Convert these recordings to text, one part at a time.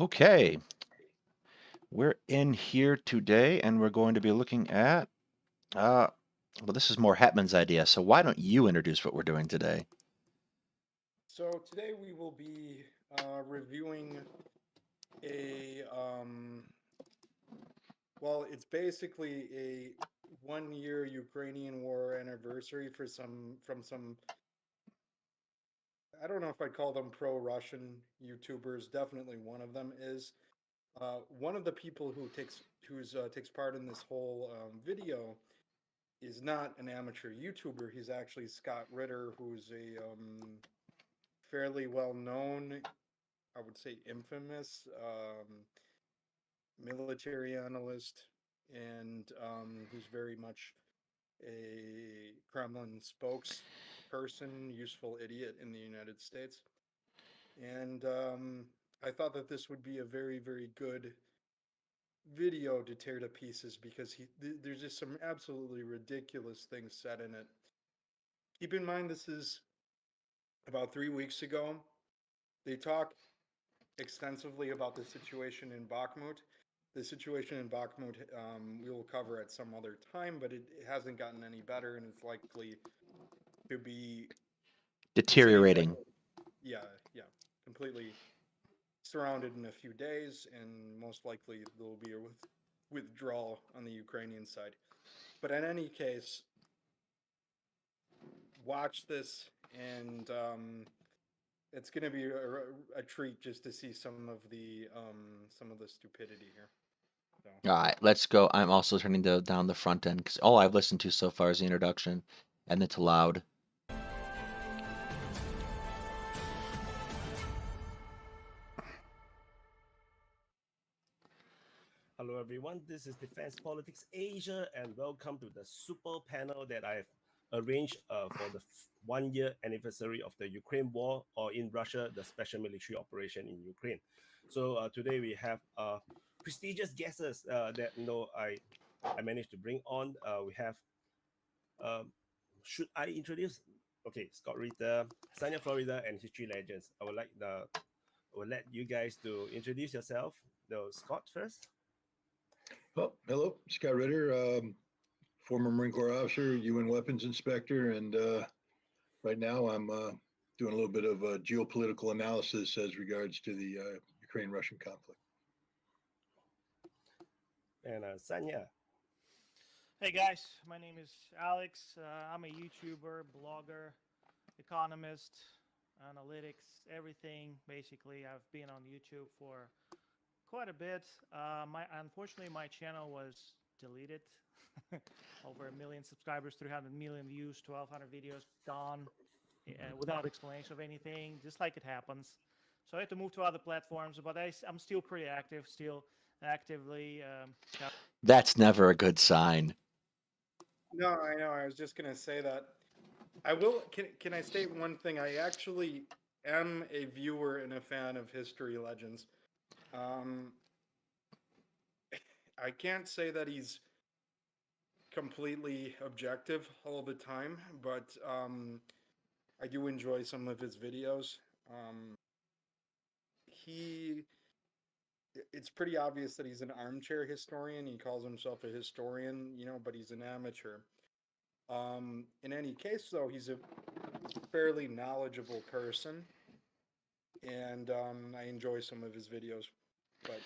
Okay, we're in here today and we're going to be looking at, well, this is more Hetman's idea, so why don't you introduce what we're doing today? So today we will be reviewing a well, it's basically a 1 year Ukrainian war anniversary for some I don't know if I'd call them pro-Russian YouTubers. Definitely one of them is. One of the people who takes part in this whole video is not an amateur YouTuber. He's actually Scott Ritter, who's a fairly well known, I would say infamous military analyst, and who's very much a Kremlin spokesperson, useful idiot in the United States. And I thought that this would be a very, very good video to tear to pieces because there's just some absolutely ridiculous things said in it. Keep in mind, this is about 3 weeks ago. They talk extensively about the situation in Bakhmut. The situation in Bakhmut we will cover at some other time, but it hasn't gotten any better, and it's likely to be the same thing. Deteriorating. Yeah, yeah, completely surrounded in a few days, and most likely there will be a withdrawal on the Ukrainian side. But in any case, watch this, and it's going to be a treat just to see some of the stupidity here. So. All right, let's go. I'm also turning down the front end because all I've listened to so far is the introduction and it's loud. Hello, everyone. This is Defense Politics Asia, and welcome to the super panel that I've arranged for the 1 year anniversary of the Ukraine war, or in Russia, the special military operation in Ukraine. So today we have prestigious guests that I managed to bring on. We have, should I introduce? Okay, Scott Ritter, Sanya Florida, and History Legends. I will let you guys to introduce yourself. So Scott first. Oh, hello, Scott Ritter, former Marine Corps officer, UN weapons inspector, and right now I'm doing a little bit of geopolitical analysis as regards to the Ukraine-Russian conflict. And Sanya. Hey guys, my name is Alex. I'm a YouTuber, blogger, economist, analytics, everything. Basically, I've been on YouTube for quite a bit. Unfortunately, my channel was deleted. Over 1 million subscribers, 300 million views, 1,200 videos gone without explanation of anything, just like it happens. So I had to move to other platforms, but I'm still pretty active, still actively. That's never a good sign. No, I know. I was just gonna say that. I will. Can I state one thing? I actually am a viewer and a fan of History Legends. Um, I can't say that he's completely objective all the time, but I do enjoy some of his videos. He, it's pretty obvious that he's an armchair historian. He calls himself a historian, but he's an amateur. In any case, though, he's a fairly knowledgeable person, and I enjoy some of his videos. But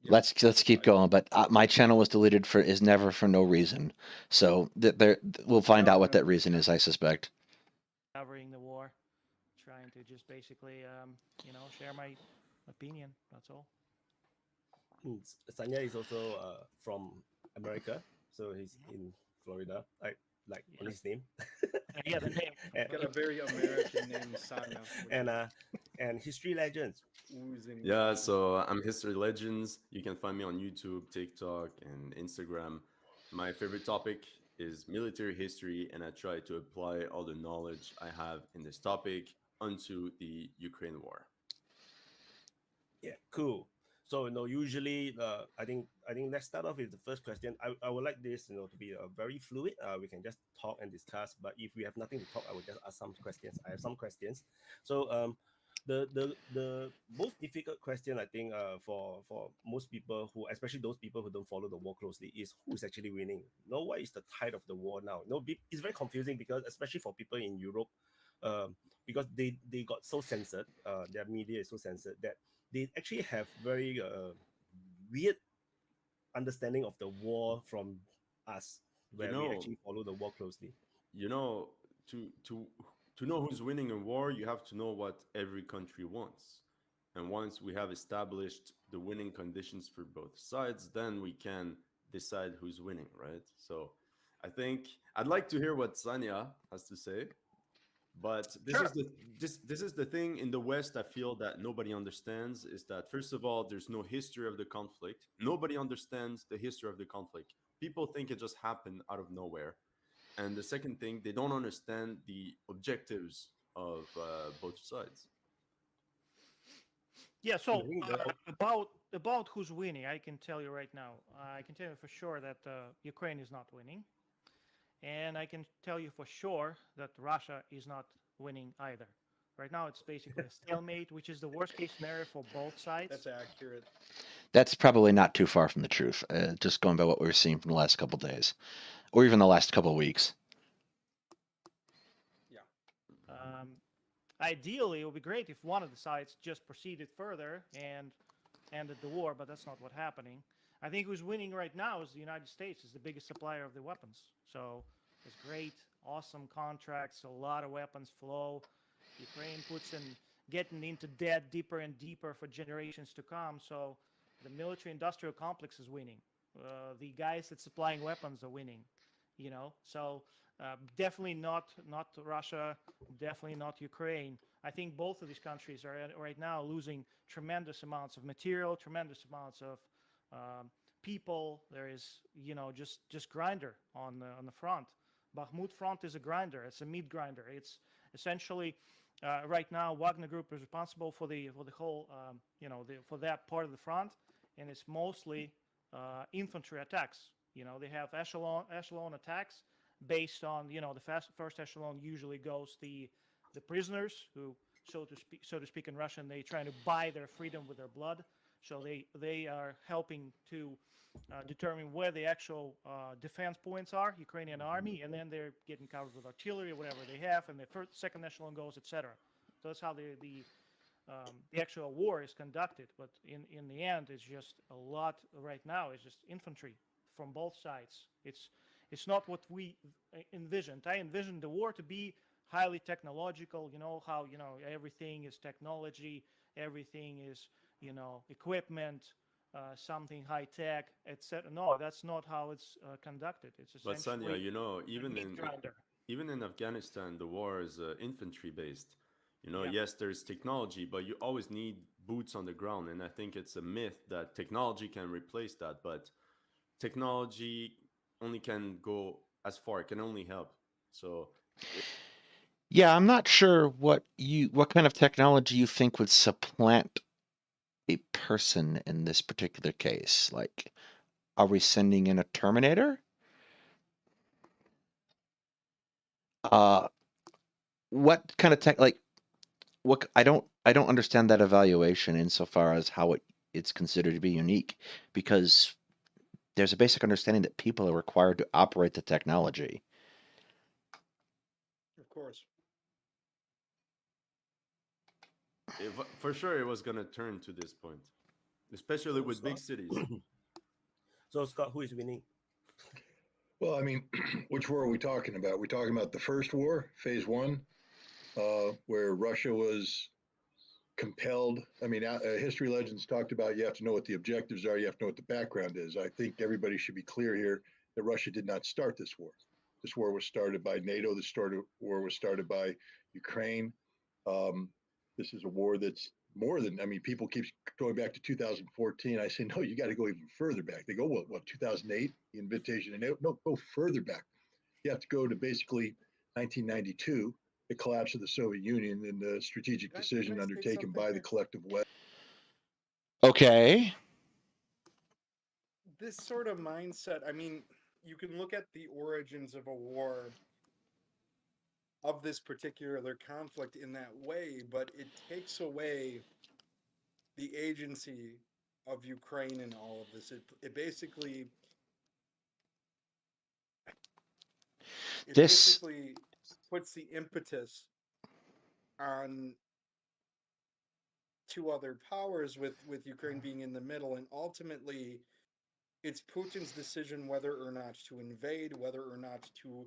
yeah, Let's keep going. But my channel was deleted is never for no reason. So we'll find out what that reason is. I suspect. Covering the war, trying to just basically, share my opinion. That's all. Sanya is also from America, so he's in Florida. Like on his name. Yeah, the name. Got a very American name, Sanya. And History Legends. Yeah, so I'm History Legends. You can find me on YouTube, TikTok, and Instagram. My favorite topic is military history, and I try to apply all the knowledge I have in this topic onto the Ukraine war. Yeah, cool. So usually I think let's start off with the first question. I would like this to be very fluid. We can just talk and discuss. But if we have nothing to talk, I will just ask some questions. I have some questions. So the most difficult question, I think, for most people who, especially those people who don't follow the war closely, is who is actually winning. No, what is the tide of the war now? No, it's very confusing, because especially for people in Europe, because they got so censored, their media is so censored, that they actually have very weird understanding of the war from us, You where we know, actually follow the war closely. you know, to to to know who's winning a war, you have to know what every country wants. And once we have established the winning conditions for both sides, then we can decide who's winning, right? So I think I'd like to hear what Sanya has to say. But this Sure. is this is the thing in the West I feel that nobody understands, is that first of all, there's no history of the conflict. Nobody understands the history of the conflict. People think it just happened out of nowhere. And the second thing, they don't understand the objectives of both sides. Yeah. And I So think the about who's winning, I can tell you right now. I can tell you for sure that Ukraine is not winning, and I can tell you for sure that Russia is not winning either. Right now, it's basically a stalemate, which is the worst case scenario for both sides. That's accurate. That's probably not too far from the truth. Just going by what we've seen from the last couple days, or even the last couple weeks. Yeah. Um, Ideally, it would be great if one of the sides just proceeded further and ended the war, but that's not what's happening. I think who's winning right now is the United States, is the biggest supplier of the weapons. So it's great, awesome contracts, a lot of weapons flow. Ukraine puts in getting into debt deeper and deeper for generations to come. So the military-industrial complex is winning. The guys that supplying weapons are winning. So definitely not Russia, definitely not Ukraine. I think both of these countries are right now losing tremendous amounts of material, tremendous amounts of people. There is just grinder on the front. Bakhmut front is a grinder. It's a meat grinder. It's essentially right now Wagner Group is responsible for the whole for that part of the front, and it's mostly infantry attacks. They have echelon attacks based on the first echelon usually goes the prisoners who, so to speak in Russian, they trying to buy their freedom with their blood. So they are helping to determine where the actual defense points are, Ukrainian army, and then they're getting covered with artillery or whatever they have, and the second echelon goes, etc. So that's how the actual war is conducted. But in the end, it's just a lot right now. It's just infantry from both sides. It's not what we envisioned. I envisioned the war to be highly technological. You know how everything is technology, everything is equipment, something high tech, etc. No, that's not how it's conducted. It's But Sanya, essentially a meat grinder. even in Afghanistan, the war is infantry based. Yeah. Yes, there's technology, but you always need boots on the ground. And I think it's a myth that technology can replace that. But technology only can go as far; it can only help. So Yeah, I'm not sure what kind of technology you think would supplant a person in this particular case. Like, are we sending in a Terminator? What kind of tech? Like, what? I don't understand that evaluation insofar as how it's considered to be unique, because there's a basic understanding that people are required to operate the technology. Of course. for sure, it was gonna turn to this point, especially so with big Scott. cities. So Scott, who is winning? Well, I mean, which war are we talking about? We're talking about the first war, phase one, where Russia was compelled. I mean, History Legends talked about you have to know what the objectives are, you have to know what the background is. I think everybody should be clear here that Russia did not start this war. This war was started by NATO. This war was started by Ukraine. This is a war that's more than, I mean, people keep going back to 2014. I say, no, you got to go even further back. They go, what 2008, the invitation of NATO? No, go further back. You have to go to basically 1992, the collapse of the Soviet Union and the strategic decision Can I say undertaken something by the here? collective West. Okay. This sort of mindset, I mean, you can look at the origins of a war of this particular conflict in that way, but it takes away the agency of Ukraine in all of this. It basically This puts the impetus on two other powers, with Ukraine being in the middle, and ultimately it's Putin's decision whether or not to invade, whether or not to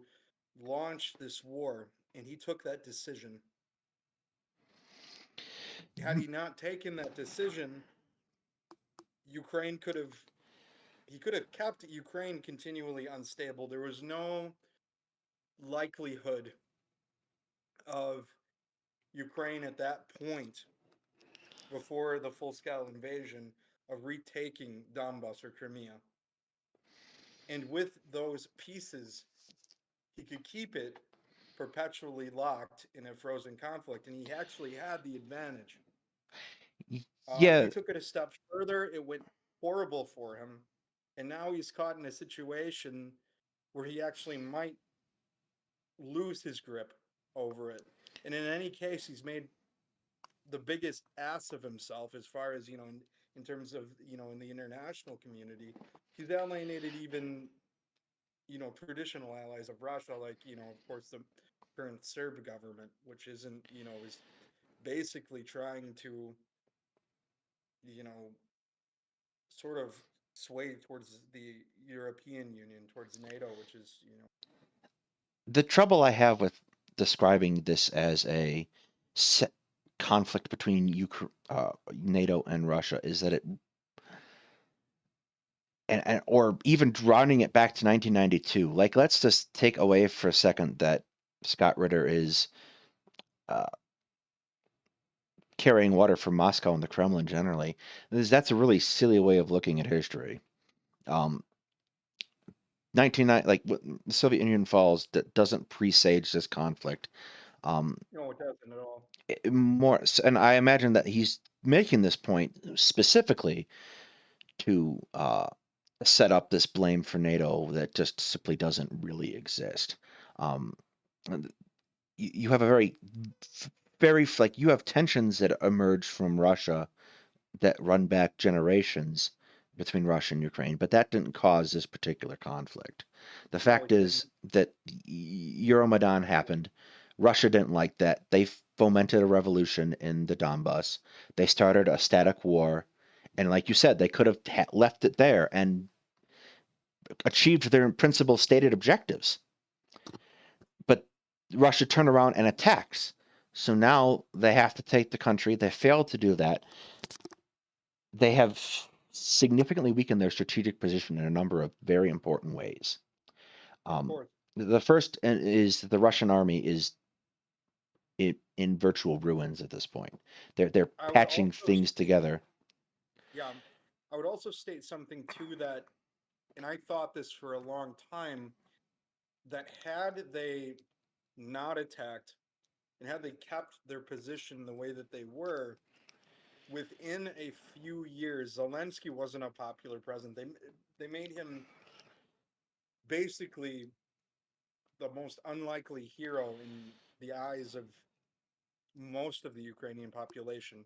launch this war, and he took that decision. Had he not taken that decision, Ukraine could have he could have kept Ukraine continually unstable. There was no likelihood of Ukraine at that point, before the full-scale invasion, of retaking Donbass or Crimea. And with those pieces, he could keep it perpetually locked in a frozen conflict, and he actually had the advantage. yeah, He took it a step further. It went horrible for him, and now he's caught in a situation where he actually might lose his grip over it. And in any case, he's made the biggest ass of himself, as far as, in terms of, in the international community. He's alienated even, traditional allies of Russia, like, of course, the current Serb government, which isn't, is basically trying to, you know, sort of sway towards the European Union, towards NATO, which is, the trouble I have with describing this as a conflict between NATO and Russia is that it, and or even rounding it back to 1992. Like, let's just take away for a second that Scott Ritter is uh, carrying water from Moscow and the Kremlin generally. That's a really silly way of looking at history. 1990, like the Soviet Union falls, that doesn't presage this conflict. no, it doesn't at all. More, and I imagine that he's making this point specifically to set up this blame for NATO that just simply doesn't really exist. Um, you have a very like you have tensions that emerge from Russia that run back generations between Russia and Ukraine, but that didn't cause this particular conflict. The No, fact it is didn't. that Euromaidan happened. Russia didn't like that. They fomented a revolution in the Donbass. They started a static war. And like you said, they could have left it there and achieved their principal stated objectives. But Russia turned around and attacks. So now they have to take the country. They failed to do that. They have significantly weakened their strategic position in a number of very important ways. Of Um, course. the first is that the Russian army is in virtual ruins at this point. They're I would patching also things state, together. yeah, I would also state something too, that, and I thought this for a long time, that had they not attacked, and had they kept their position the way that they were, within a few years, Zelensky wasn't a popular president. They made him basically the most unlikely hero in the eyes of most of the Ukrainian population.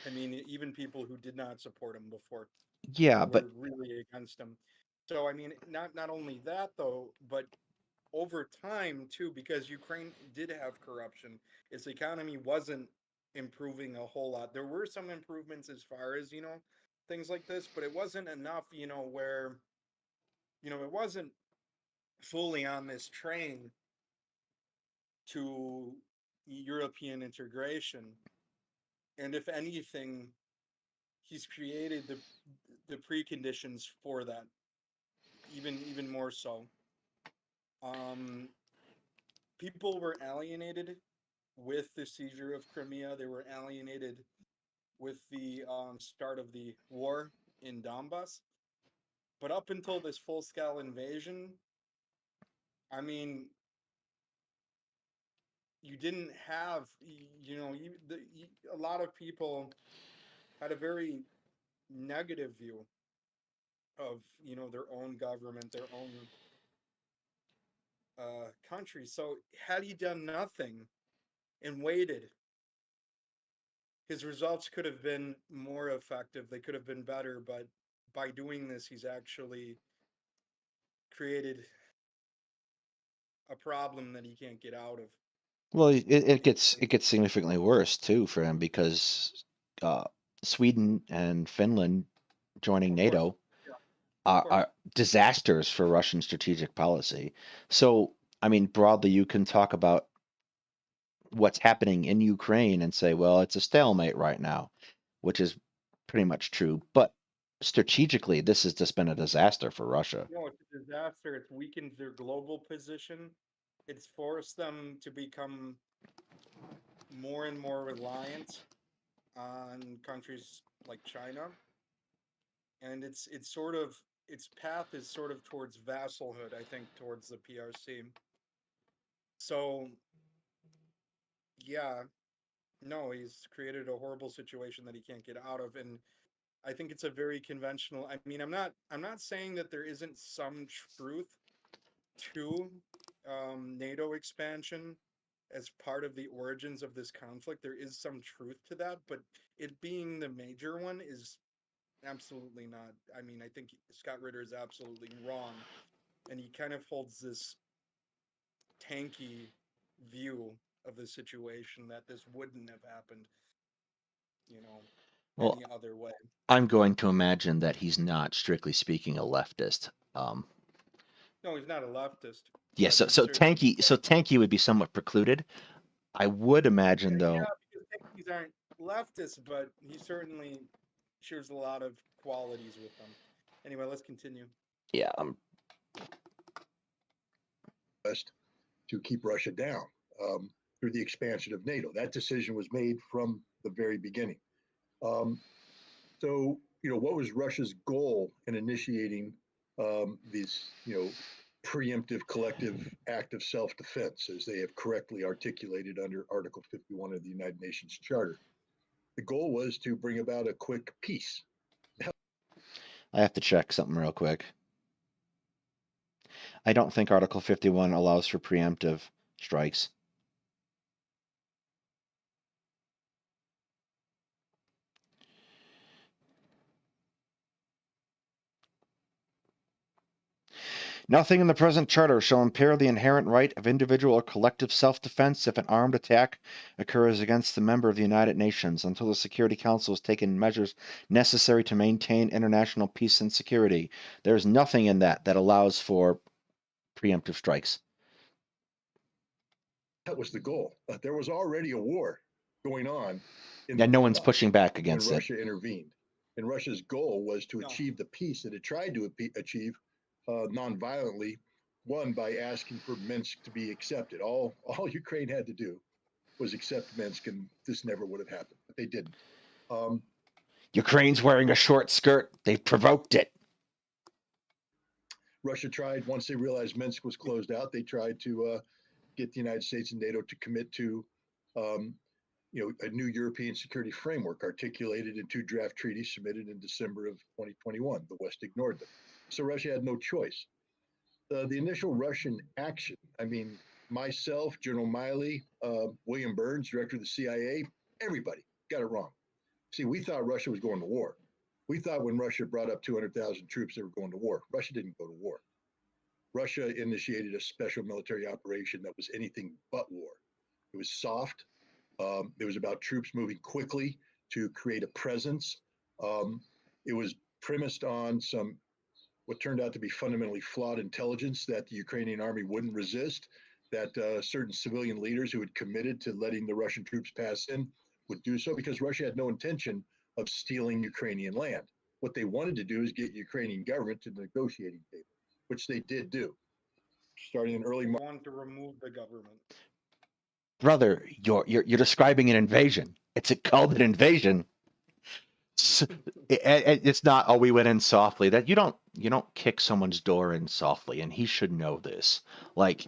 I mean, even people who did not support him before Yeah, but were really against him. So I mean, not only that though, but over time too, because Ukraine did have corruption, its economy wasn't improving a whole lot. There were some improvements as far as, things like this, but it wasn't enough, where, it wasn't fully on this train to European integration. And if anything, he's created the preconditions for that, even more so. Um, People were alienated with the seizure of Crimea. They were alienated with the start of the war in Donbass. But up until this full scale invasion, I mean, you didn't have, a lot of people had a very negative view of, their own government, their own country. So had he done nothing and waited, his results could have been more effective. They could have been better, but by doing this, he's actually created a problem that he can't get out of. Well, it gets significantly worse too for him because Sweden and Finland joining Of course. NATO Yeah, of course. are disasters for Russian strategic policy. So, I mean, broadly, you can talk about what's happening in Ukraine and say, well, it's a stalemate right now, which is pretty much true. But strategically, this has just been a disaster for Russia. No, it's a disaster. It's weakened their global position. It's forced them to become more and more reliant on countries like China. And it's sort of its path is sort of towards vassalhood, I think, towards the PRC. So yeah, no, he's created a horrible situation that he can't get out of. And I think it's a very conventional. I mean, I'm not saying that there isn't some truth to NATO expansion as part of the origins of this conflict. There is some truth to that, but it being the major one is absolutely not. I mean, I think Scott Ritter is absolutely wrong, and he kind of holds this tanky view of the situation that this wouldn't have happened, Well, any other way. I'm going to imagine that he's not, strictly speaking, a leftist. No, he's not a leftist. Yeah, but so he's so certainly tanky would be somewhat precluded. I would imagine, though. Yeah, because tankies aren't leftists, but he certainly shares a lot of qualities with them. Anyway, let's continue. Yeah, to keep Russia down through the expansion of NATO. That decision was made from the very beginning. So, what was Russia's goal in initiating this, preemptive collective act of self-defense, as they have correctly articulated under Article 51 of the United Nations Charter? The goal was to bring about a quick peace. I have to check something real quick. I don't think Article 51 allows for preemptive strikes. Nothing in the present charter shall impair the inherent right of individual or collective self-defense if an armed attack occurs against a member of the United Nations until the Security Council has taken measures necessary to maintain international peace and security. There's nothing in that allows for preemptive strikes. That was the goal. There was already a war going on. Yeah, no one's pushing back against when Russia intervened. And Russia's goal was to achieve the peace that it tried to achieve non-violently, one, by asking for Minsk to be accepted. All Ukraine had to do was accept Minsk, and this never would have happened, but they didn't. Ukraine's wearing a short skirt. They provoked it. Russia tried, once they realized Minsk was closed out, they tried to get the United States and NATO to commit to a new European security framework articulated in 2 draft treaties submitted in December of 2021. The West ignored them. So Russia had no choice. The initial Russian action, I mean, myself, General Miley, William Burns, director of the CIA, everybody got it wrong. See, we thought Russia was going to war. We thought when Russia brought up 200,000 troops, they were going to war. Russia didn't go to war. Russia initiated a special military operation that was anything but war. It was soft. It was about troops moving quickly to create a presence. It was premised on what turned out to be fundamentally flawed intelligence that the Ukrainian army wouldn't resist, that certain civilian leaders who had committed to letting the Russian troops pass in would do so, because Russia had no intention of stealing Ukrainian land. What they wanted to do is get Ukrainian government to the negotiating table, which they did do, starting in early March. They wanted to remove the government. Brother, you're describing an invasion. It's called an invasion. It's not, oh, we went in softly. That you don't kick someone's door in softly, and he should know this. Like,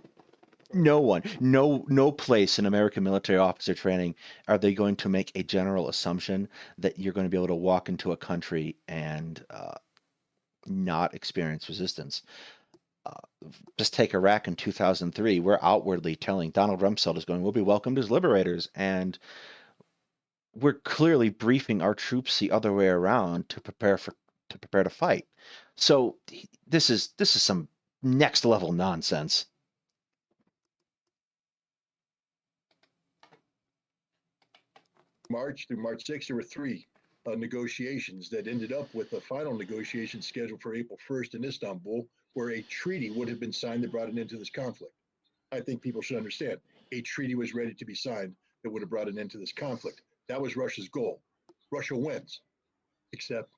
no place in American military officer training are they going to make a general assumption that you're going to be able to walk into a country and not experience resistance. just take Iraq in 2003. We're outwardly telling Donald Rumsfeld is going, we'll be welcomed as liberators, and we're clearly briefing our troops the other way around to prepare to fight. So this is some next level nonsense. March through March 6th, there were 3 negotiations that ended up with a final negotiation scheduled for April 1st in Istanbul, where a treaty would have been signed that brought an end to this conflict. I think people should understand a treaty was ready to be signed that would have brought an end to this conflict. That was Russia's goal. Russia wins, except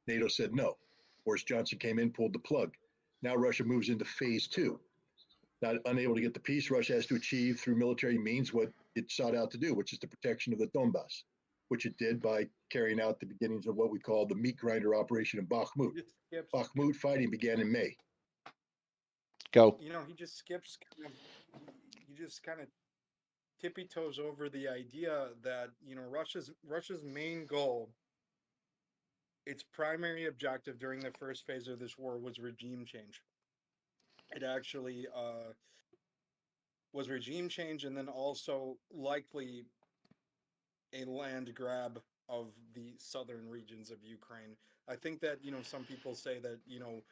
NATO said no. Boris Johnson came in, pulled the plug. Now Russia moves into phase 2. Not unable to get the peace, Russia has to achieve through military means what it sought out to do, which is the protection of the Donbass, which it did by carrying out the beginnings of what we call the meat grinder operation in Bakhmut. Bakhmut fighting began in May. Go. You know, he just skips he just kind of tippy toes over the idea that, you know, Russia's main goal, its primary objective during the first phase of this war was regime change. It actually was regime change, and then also likely a land grab of the southern regions of Ukraine. I think that, you know, some people say that, you know,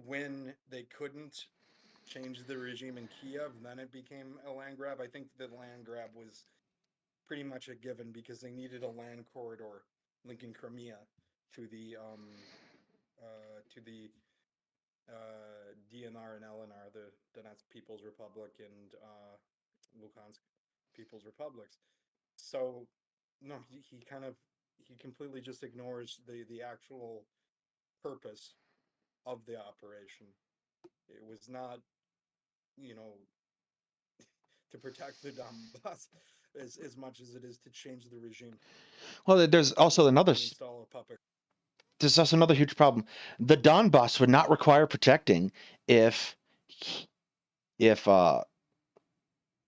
when they couldn't change the regime in Kiev, then it became a land grab. I think the land grab was pretty much a given because they needed a land corridor linking Crimea to the DNR and LNR, the Donetsk People's Republic and Luhansk People's Republics. So no, he completely just ignores the actual purpose of the operation. It was not, you know, to protect the Donbass as much as it is to change the regime. Well, there's also another. Install a puppet. There's also another huge problem. The Donbass would not require protecting if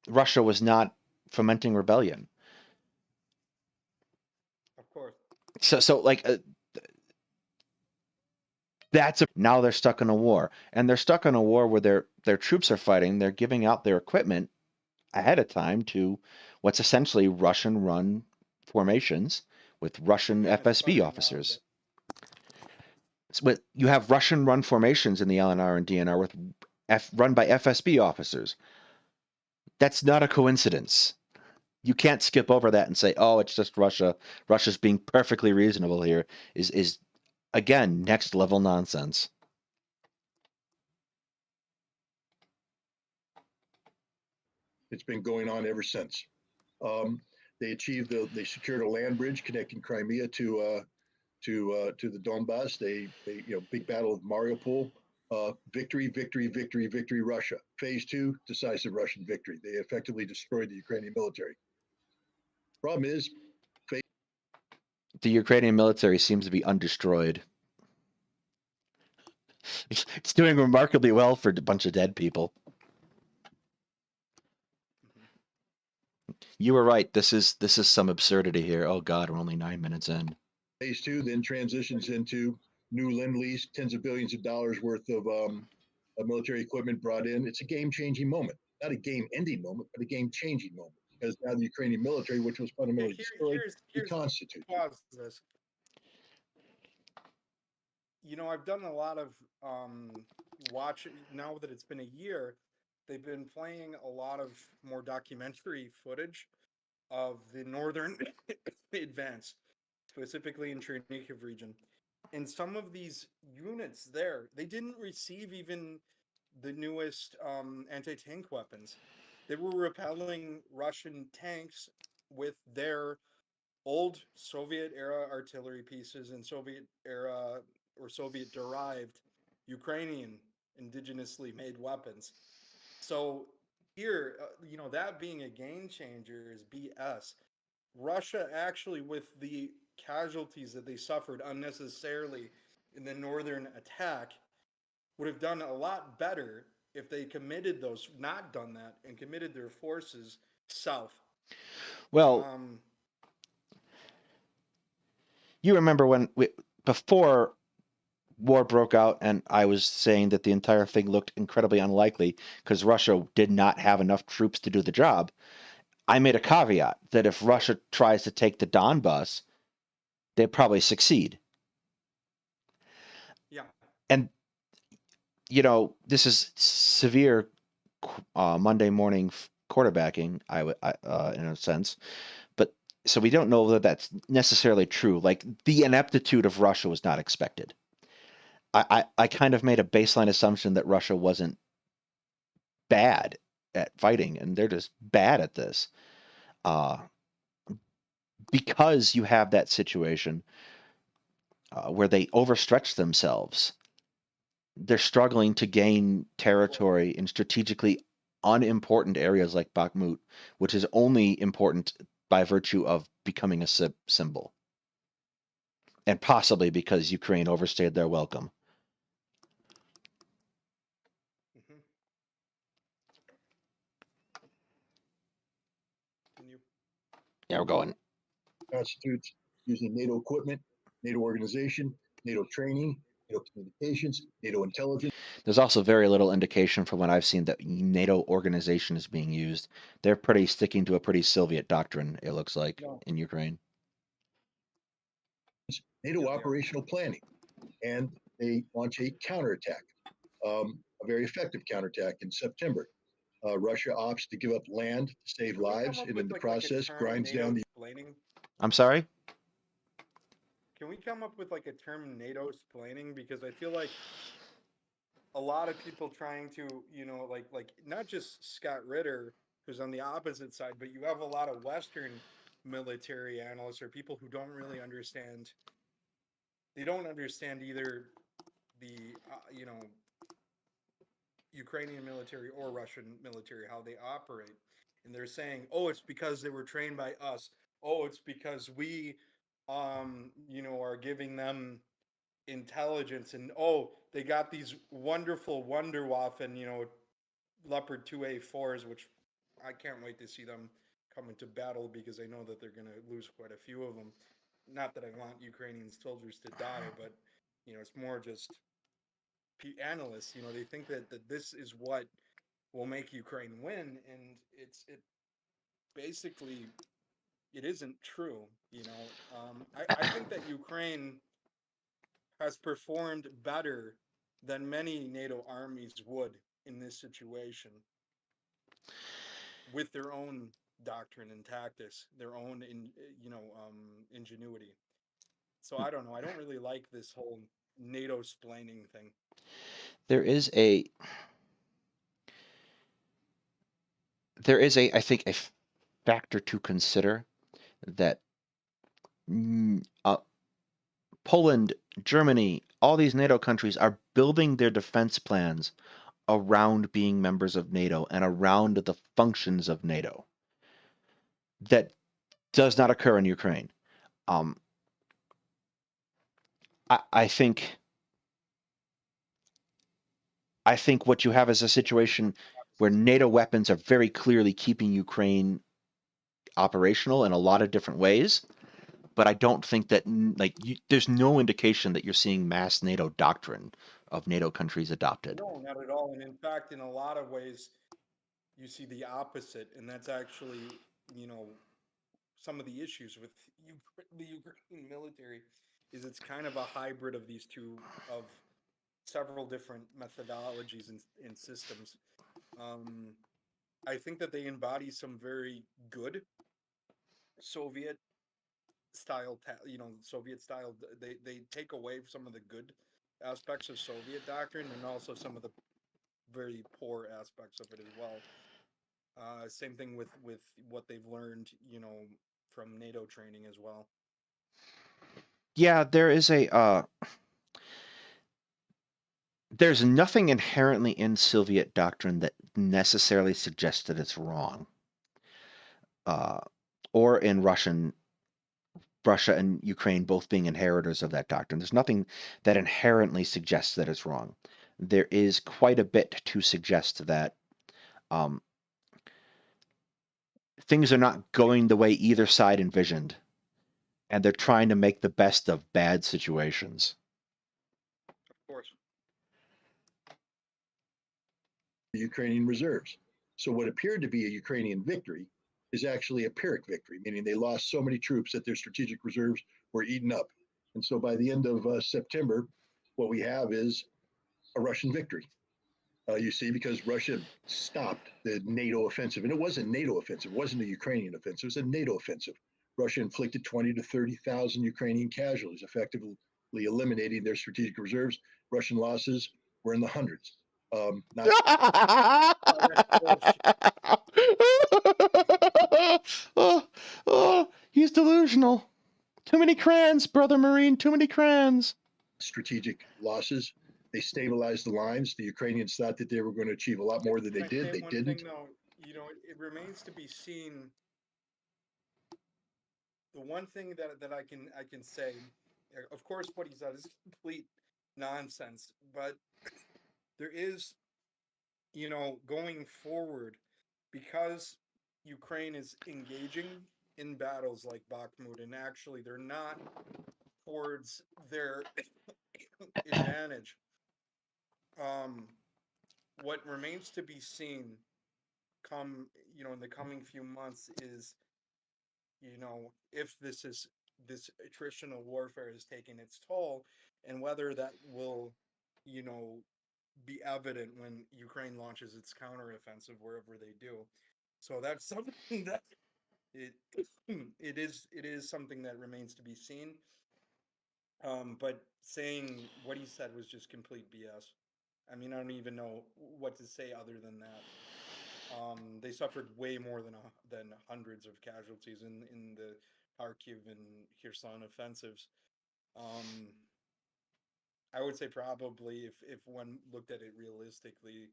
Russia was not fomenting rebellion. Of course. So like now they're stuck in a war, and they're stuck in a war where their troops are fighting. They're giving out their equipment ahead of time to what's essentially Russian-run formations with Russian FSB officers. But you have Russian-run formations in the LNR and DNR with run by FSB officers. That's not a coincidence. You can't skip over that and say, "Oh, it's just Russia. Russia's being perfectly reasonable here." Is again next level nonsense. It's been going on ever since. They secured a land bridge connecting Crimea to the Donbass. They big battle of Mariupol. Victory, victory, victory, victory, Russia. Phase 2, decisive Russian victory. They effectively destroyed the Ukrainian military. Problem is, the Ukrainian military seems to be undestroyed. It's doing remarkably well for a bunch of dead people. You were right. This is some absurdity here. Oh God, we're only 9 minutes in. Phase 2 then transitions into new lend-lease, tens of billions of dollars worth of military equipment brought in. It's a game-changing moment, not a game-ending moment, but a game-changing moment, because now the Ukrainian military, which was fundamentally destroyed, reconstituted. Pause this. You know, I've done a lot of watching now that it's been a year. They've been playing a lot of more documentary footage of the northern advance, specifically in Chernihiv region. And some of these units there, they didn't receive even the newest anti-tank weapons. They were repelling Russian tanks with their old Soviet-era artillery pieces and Soviet-era or Soviet-derived Ukrainian indigenously made weapons. So here, you know, that being a game changer is BS. Russia actually, with the casualties that they suffered unnecessarily in the northern attack, would have done a lot better if they not done that, and committed their forces south. Well, you remember when before war broke out and I was saying that the entire thing looked incredibly unlikely because Russia did not have enough troops to do the job, I made a caveat that if Russia tries to take the Donbass, they'd probably succeed. Yeah. And, you know, this is severe Monday morning quarterbacking, in a sense. But so we don't know that that's necessarily true. Like, the ineptitude of Russia was not expected. I kind of made a baseline assumption that Russia wasn't bad at fighting, and they're just bad at this. Because you have that situation where they overstretch themselves. They're struggling to gain territory in strategically unimportant areas like Bakhmut, which is only important by virtue of becoming a symbol. And possibly because Ukraine overstayed their welcome. Mm-hmm. Continue. Yeah, we're going. Constitutes using NATO equipment, NATO organization, NATO training, NATO communications, NATO intelligence. There's also very little indication from what I've seen that NATO organization is being used. They're pretty sticking to a pretty Soviet doctrine, it looks like, in Ukraine. NATO operational planning, and they launch a counterattack, a very effective counterattack in September. Russia opts to give up land to save lives, and in the process grinds down the. I'm sorry? Can we come up with like a term NATO splaining? Because I feel like a lot of people trying to, you know, like not just Scott Ritter, who's on the opposite side, but you have a lot of Western military analysts or people who don't really understand. They don't understand either the, you know, Ukrainian military or Russian military, how they operate. And they're saying, oh, it's because they were trained by us. Oh, it's because we, you know, are giving them intelligence. And oh, they got these wonderful Wunderwaffen, you know, Leopard 2A4s, which I can't wait to see them come into battle because I know that they're going to lose quite a few of them. Not that I want Ukrainian soldiers to die, but, you know, it's more just analysts, you know, they think that this is what will make Ukraine win, and it basically it isn't true. You know, I think that Ukraine has performed better than many NATO armies would in this situation with their own doctrine and tactics, their own ingenuity. So I don't know. I don't really like this whole NATO splaining thing. There is a, I think, a factor to consider that Poland, Germany, all these NATO countries are building their defense plans around being members of NATO and around the functions of NATO. That does not occur in Ukraine. I think what you have is a situation where NATO weapons are very clearly keeping Ukraine operational in a lot of different ways, but I don't think that there's no indication that you're seeing mass NATO doctrine of NATO countries adopted. No, not at all. And in fact, in a lot of ways, you see the opposite, and that's actually, you know, some of the issues with the Ukrainian military is it's kind of a hybrid of these two, of several different methodologies and systems. I think that they embody some very good Soviet style, Soviet style. They take away some of the good aspects of Soviet doctrine and also some of the very poor aspects of it as well. Same thing with what they've learned, you know, from NATO training as well. Yeah, there is there's nothing inherently in Soviet doctrine that necessarily suggests that it's wrong. Or in Russia and Ukraine both being inheritors of that doctrine. There's nothing that inherently suggests that it's wrong. There is quite a bit to suggest that things are not going the way either side envisioned, and they're trying to make the best of bad situations. the Ukrainian reserves. So what appeared to be a Ukrainian victory is actually a Pyrrhic victory, meaning they lost so many troops that their strategic reserves were eaten up. And so by the end of September, what we have is a Russian victory. You see, because Russia stopped the NATO offensive, and it was a NATO offensive. It wasn't a Ukrainian offensive. It was a NATO offensive. Russia inflicted 20 to 30,000 Ukrainian casualties, effectively eliminating their strategic reserves. Russian losses were in the hundreds. He's delusional. Too many crayons, brother Marine. Too many crayons. Strategic losses. They stabilized the lines. The Ukrainians thought that they were going to achieve a lot more than they did. They didn't. Thing, though, it remains to be seen. The one thing that I can say, of course, what he said is complete nonsense. But there is, going forward, because Ukraine is engaging in battles like Bakhmut, and actually they're not towards their advantage. What remains to be seen in the coming few months is, if this attritional warfare is taking its toll, and whether that will, be evident when Ukraine launches its counteroffensive wherever they do. So that's something that it is something that remains to be seen. But saying what he said was just complete BS. I mean, I don't even know what to say other than that. They suffered way more than hundreds of casualties in the Kharkiv and Kherson offensives. I would say probably if one looked at it realistically,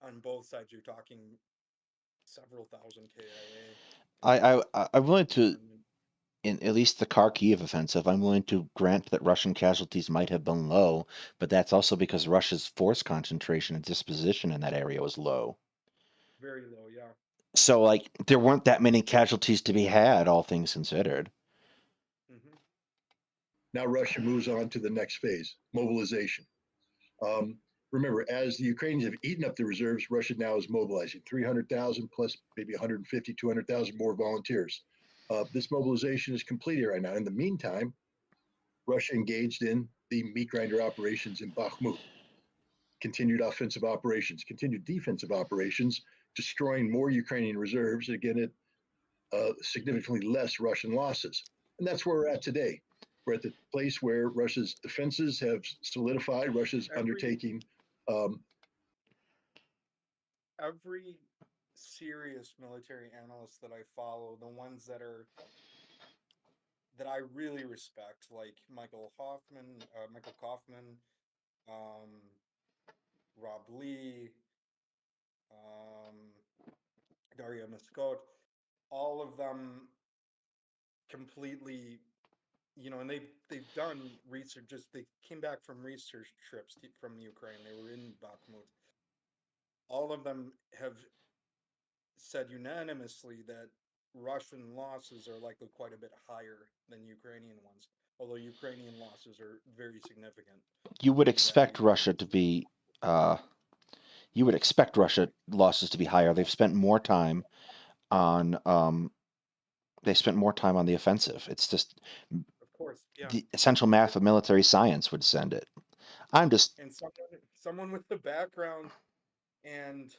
on both sides, you're talking several thousand KIA. I'm willing to, in at least the Kharkiv offensive, I'm willing to grant that Russian casualties might have been low, but that's also because Russia's force concentration and disposition in that area was low. Very low, yeah. So, like, there weren't that many casualties to be had, all things considered. Mm-hmm. Now Russia moves on to the next phase, mobilization. Remember, as the Ukrainians have eaten up the reserves, Russia now is mobilizing 300,000 plus maybe 150, 200,000 more volunteers. This mobilization is completed right now. In the meantime, Russia engaged in the meat grinder operations in Bakhmut, continued offensive operations, continued defensive operations, destroying more Ukrainian reserves, again, at significantly less Russian losses. And that's where we're at today. We're at the place where Russia's defenses have solidified. Russia's undertaking. Every serious military analyst that I follow, the ones that I really respect, like Michael Kaufman, Rob Lee, Daria Mascot, all of them completely, and they've done research. Just they came back from research trips from Ukraine. They were in Bakhmut. All of them have said unanimously that Russian losses are likely quite a bit higher than Ukrainian ones, although Ukrainian losses are very significant. You would expect Russia to be, you would expect Russia losses to be higher. They've spent more time on, they spent more time on the offensive. It's just, of course, yeah. The essential math of military science would send it. I'm just, and someone with the background and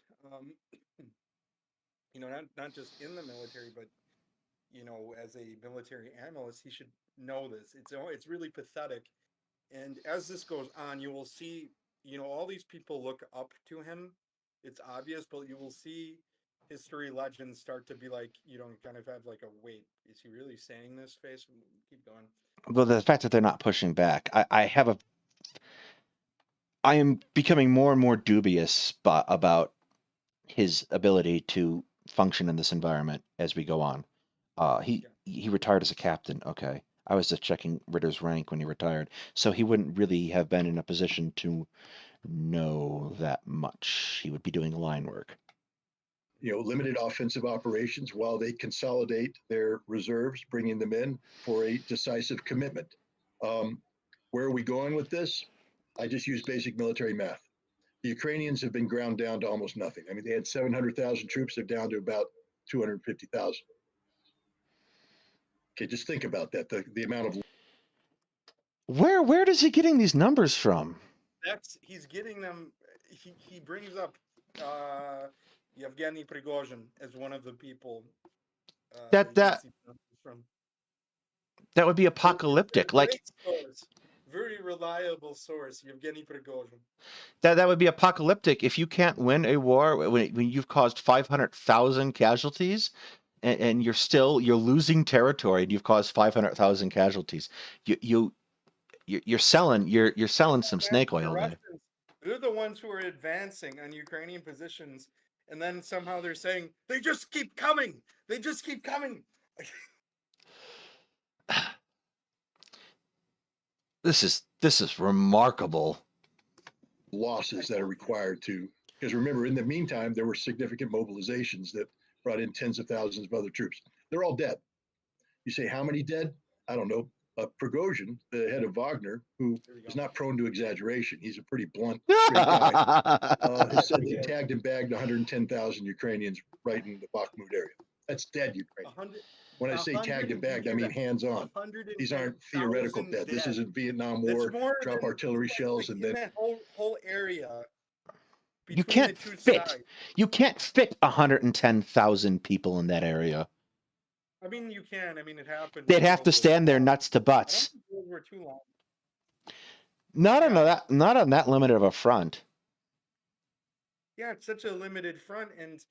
not just in the military, but as a military analyst, he should know this. It's really pathetic. And as this goes on, you will see, all these people look up to him. It's obvious, but you will see history legends start to be like, kind of have like a wait, is he really saying this face? Keep going. well, the fact that they're not pushing back, I am becoming more and more dubious about his ability to function in this environment as we go on. He retired as a captain. Okay. I was just checking Ritter's rank when he retired. So he wouldn't really have been in a position to know that much. He would be doing line work. Limited offensive operations while they consolidate their reserves, bringing them in for a decisive commitment. Where are we going with this? I just use basic military math. The Ukrainians have been ground down to almost nothing. I mean, they had 700,000 troops. They're down to about 250,000. Okay, just think about that. The amount of Where does he getting these numbers from? He's getting them. He brings up Yevgeny Prigozhin as one of the people That he that gets these numbers from. that would be apocalyptic. Like Great source, very reliable source, Yevgeny Prigozhin. that would be apocalyptic if you can't win a war when you've caused 500,000 casualties and you're losing territory and you've caused 500,000 casualties. You're selling some snake oil there. They're the ones who are advancing on Ukrainian positions, and then somehow they're saying they just keep coming. They just keep coming. This is remarkable. losses that are required to, because remember, in the meantime, there were significant mobilizations that brought in tens of thousands of other troops. They're all dead. You say, how many dead? I don't know. Prigozhin, the head of Wagner, who is not prone to exaggeration, he's a pretty blunt, straight guy, has said they tagged and bagged 110,000 Ukrainians right in the Bakhmut area. That's dead Ukrainians. When I say tagged and bagged, I mean hands-on. These aren't theoretical dead. This isn't Vietnam War, drop artillery shells, and then that whole area. You can't the two fit. sides. You can't fit 110,000 people in that area. I mean, you can. I mean, it happened. They'd have to stand there nuts to I don't butts. think those were too long. Not on that limited of a front. Yeah, it's such a limited front, and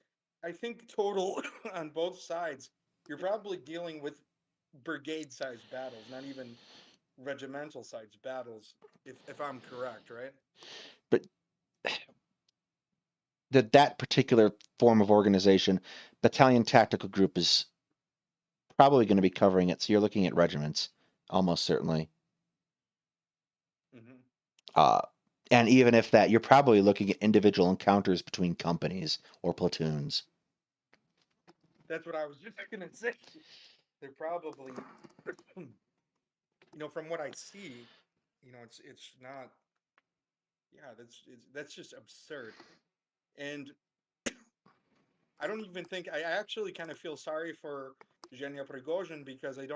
I think total on both sides, you're probably dealing with brigade-sized battles, not even regimental-sized battles, if I'm correct, right? But that particular form of organization, battalion tactical group, is probably going to be covering it. So you're looking at regiments, almost certainly. Mm-hmm. And even if that, you're probably looking at individual encounters between companies or platoons. That's what I was just gonna say. They're probably, from what I see, it's not. Yeah, that's just absurd, and I don't even think I actually kind of feel sorry for Zhenya Prigozhin because I'm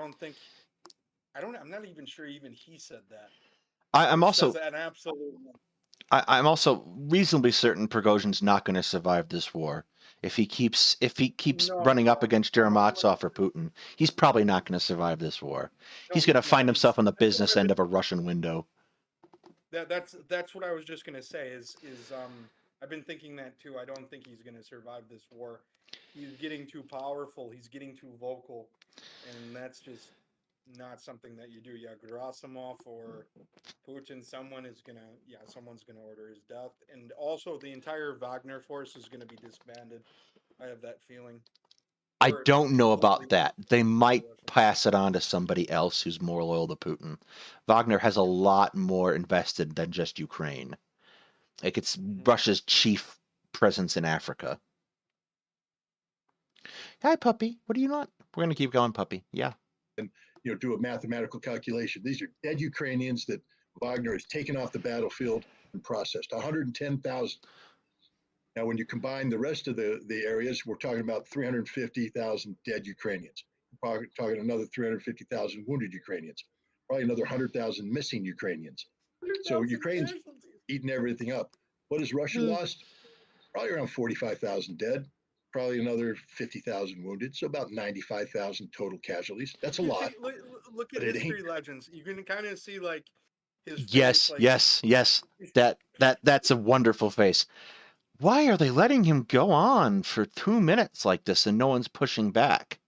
not even sure even he said that. I'm also an absolute. I'm also reasonably certain Prigozhin's not going to survive this war. If he keeps running up against Derimatsov or Putin, he's probably not going to survive this war. He's going to find himself on the business end of a Russian window. That's what I was just going to say is I've been thinking that too. I don't think he's going to survive this war. He's getting too powerful. He's getting too vocal, and that's just not something that you do. Yeah, Gerasimov or Putin, someone's gonna order his death, and also the entire Wagner force is gonna be disbanded. I have that feeling. I don't know about that. They might pass it on to somebody else who's more loyal to Putin. Wagner has a lot more invested than just Ukraine. Like, it's Russia's chief presence in Africa. Hi, puppy. What do you want? We're going to keep going, puppy. Yeah. And, do a mathematical calculation. These are dead Ukrainians that Wagner has taken off the battlefield and processed, 110,000. Now, when you combine the rest of the areas, we're talking about 350,000 dead Ukrainians. We're talking another 350,000 wounded Ukrainians, probably another 100,000 missing Ukrainians. So Ukraine's eating everything up. What has Russia lost? Probably around 45,000 dead, probably another 50,000 wounded, so about 95,000 total casualties. That's a lot. Look at History Legends. You can kind of see like his face. Yes. That's a wonderful face. Why are they letting him go on for 2 minutes like this and no one's pushing back?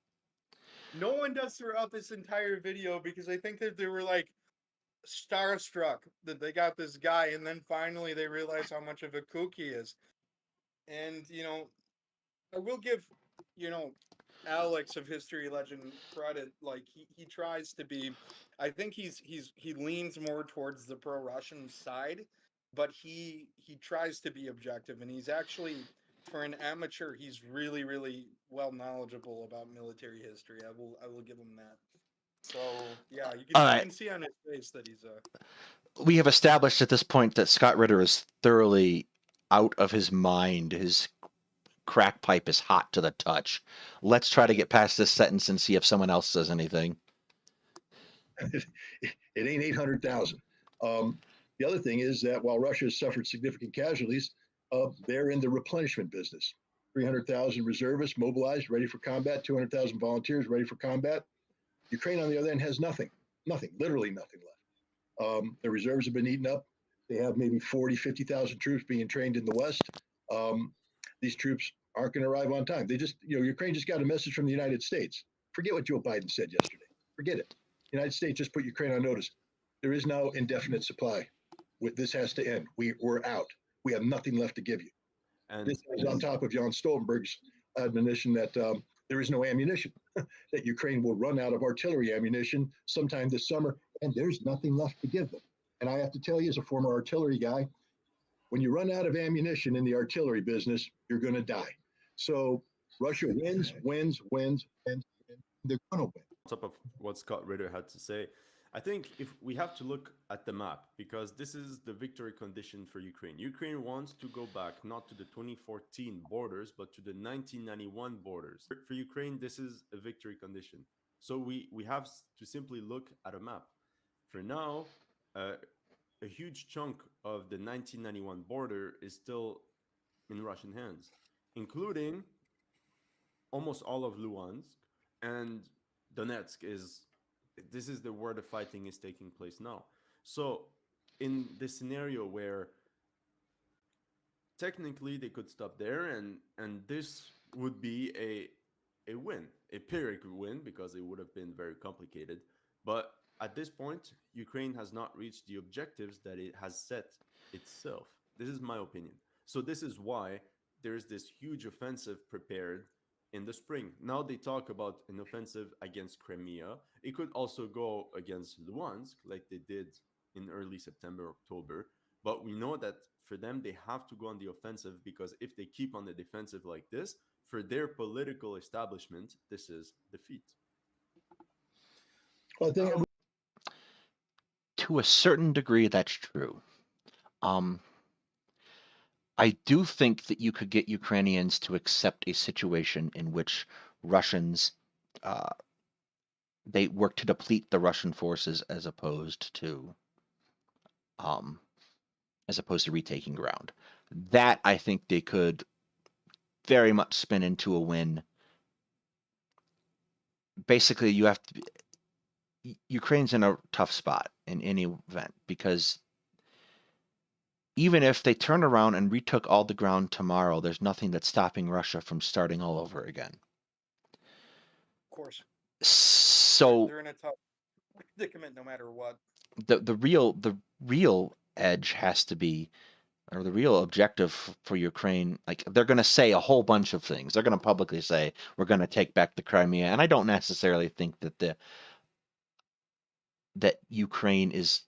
No one does throughout this entire video because I think that they were like starstruck that they got this guy, and then finally they realize how much of a kook he is. And I will give Alex of History Legend credit. Like he tries to be. I think he leans more towards the pro-Russian side, but he tries to be objective, and he's actually, for an amateur, he's really, really well knowledgeable about military history. I will give him that. So yeah, you All you right. can see on his face that he's We have established at this point that Scott Ritter is thoroughly out of his mind. His crack pipe is hot to the touch. Let's try to get past this sentence and see if someone else says anything. It ain't 800,000. The other thing is that while Russia has suffered significant casualties, they're in the replenishment business. 300,000 reservists mobilized, ready for combat, 200,000 volunteers ready for combat. Ukraine, on the other hand, has nothing, literally nothing left. The reserves have been eaten up. They have maybe 40, 50,000 troops being trained in the West. These troops aren't going to arrive on time. They just, Ukraine just got a message from the United States. Forget what Joe Biden said yesterday. Forget it. The United States just put Ukraine on notice. There is no indefinite supply. This has to end. We're out. We have nothing left to give you. And This is on top of John Stoltenberg's admonition that there is no ammunition, that Ukraine will run out of artillery ammunition sometime this summer, and there's nothing left to give them. And I have to tell you, as a former artillery guy, when you run out of ammunition in the artillery business, you're going to die. So Russia wins. They're going to win. on top of what Scott Ritter had to say, I think if we have to look at the map, because this is the victory condition for Ukraine. Ukraine wants to go back not to the 2014 borders, but to the 1991 borders. For Ukraine, this is a victory condition. So we have to simply look at a map. For now, a huge chunk of the 1991 border is still in Russian hands, including almost all of Luhansk, and Donetsk this is where the fighting is taking place now. So in this scenario where technically they could stop there, and this would be a win, a Pyrrhic win, because it would have been very complicated. But at this point, Ukraine has not reached the objectives that it has set itself. This is my opinion. So this is why there's this huge offensive prepared in the spring. Now they talk about an offensive against Crimea. It could also go against Luhansk, like they did in early September, October. But we know that for them, they have to go on the offensive, because if they keep on the defensive like this, for their political establishment, this is defeat. Well, I think To a certain degree, that's true. I do think that you could get Ukrainians to accept a situation in which Russians they work to deplete the Russian forces as opposed to retaking ground. That I think they could very much spin into a win. Basically, you have to. Ukraine's in a tough spot in any event, because even if they turn around and retook all the ground tomorrow, there's nothing that's stopping Russia from starting all over again. of course. So They're in a tough predicament no matter what. the real edge has to be, or the real objective for Ukraine, like they're going to say a whole bunch of things. They're going to publicly say we're going to take back the Crimea, and I don't necessarily think that Ukraine is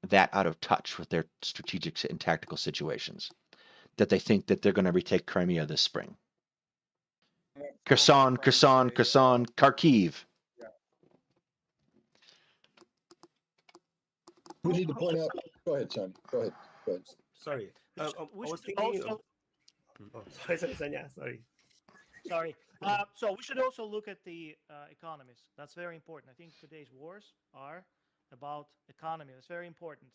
that out of touch with their strategic and tactical situations that they think that they're going to retake Crimea this spring. Kherson, Kharkiv. Yeah. we need to point out. Go ahead, son. Go ahead. Sorry. I We was should thinking. also- Sorry, Sanya. Sorry. Sorry. So we should also look at the economies. That's very important. I think today's wars are about economy. That's very important.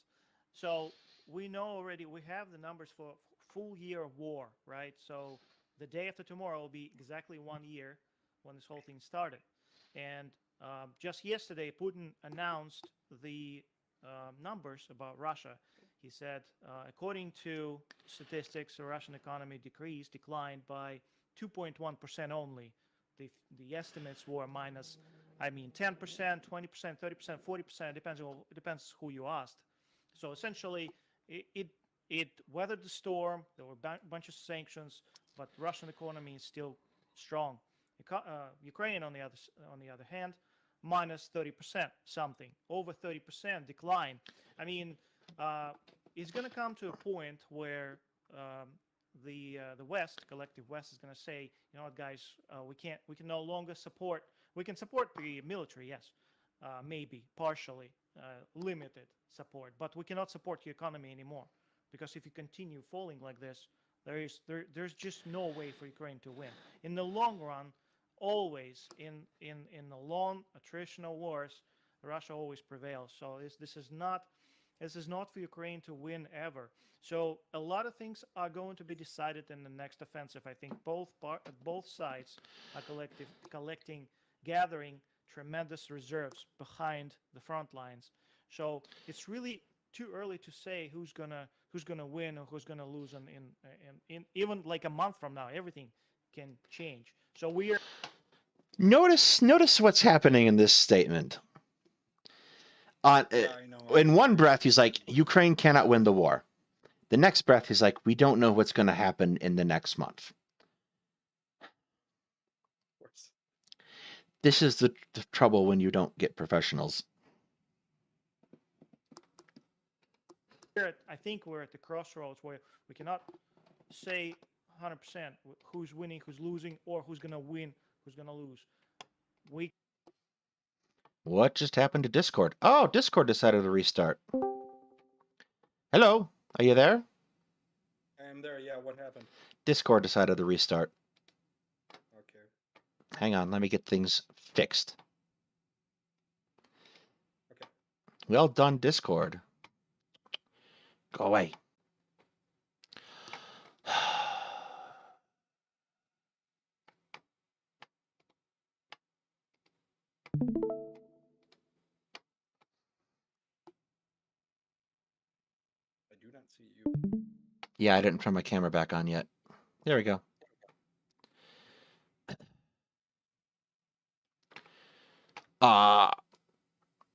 So we know already, we have the numbers for full year of war, right? So the day after tomorrow will be exactly 1 year when this whole thing started. And just yesterday, Putin announced the numbers about Russia. He said, according to statistics, the Russian economy declined by 2.1% only. The estimates were minus, 10%, 20%, 30%, 40%. It depends who you asked. So essentially, it weathered the storm. There were a bunch of sanctions, but the Russian economy is still strong. Ukraine, on the other hand, minus 30% something, over 30% decline. It's going to come to a point where the West, collective West, is going to say, you know what, guys, we can no longer support. We can support the military, yes, maybe partially limited support, but we cannot support your economy anymore because if you continue falling like this, there's just no way for Ukraine to win in the long run. Always in the long attritional wars, Russia always prevails. So this is not for Ukraine to win ever. So a lot of things are going to be decided in the next offensive. I think both sides are gathering tremendous reserves behind the front lines. So it's really too early to say who's gonna win or who's gonna lose. In even like a month from now, everything can change. So we are. Notice what's happening in this statement. Yeah, I know. In one breath, he's like, Ukraine cannot win the war. The next breath, he's like, we don't know what's going to happen in the next month. Of course. This is the trouble when you don't get professionals. I think we're at the crossroads where we cannot say 100% who's winning, who's losing, or who's going to win, who's going to lose. What just happened to Discord? Oh, Discord decided to restart. Hello, are you there? I am there. Yeah, what happened? Discord decided to restart. Okay. Hang on, let me get things fixed. Okay. Well done, Discord. Go away. I do not see you. Yeah, I didn't turn my camera back on yet. There we go.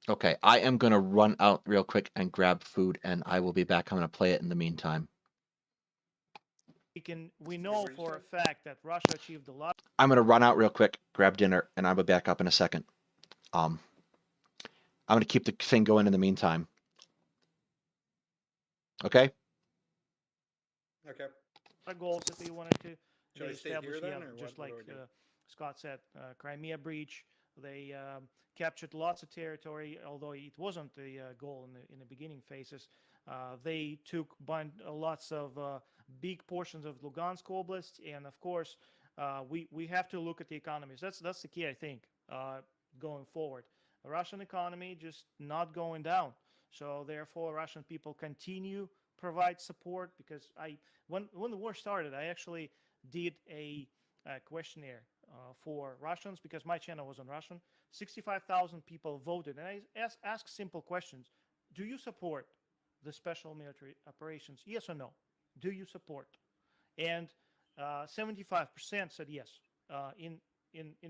Okay, I am going to run out real quick and grab food, and I will be back. I'm going to play it in the meantime. We know for a fact that Russia achieved a lot. I'm going to run out real quick, grab dinner, and I'll be back up in a second. I'm going to keep the thing going in the meantime. Okay? Okay. Goals that they wanted to Should I stay here establish. then, Yeah, or just what like do I do? Scott said, Crimea breach. They captured lots of territory, although it wasn't the goal in the beginning phases. They took lots of big portions of Lugansk Oblast, and of course, we have to look at the economies. That's the key, I think, going forward. The Russian economy just not going down, so therefore Russian people continue provide support because when the war started, I actually did a questionnaire for Russians because my channel was on Russian. 65,000 people voted, and I asked simple questions: do you support the special military operations? Yes or no? Do you support? And 75% said yes in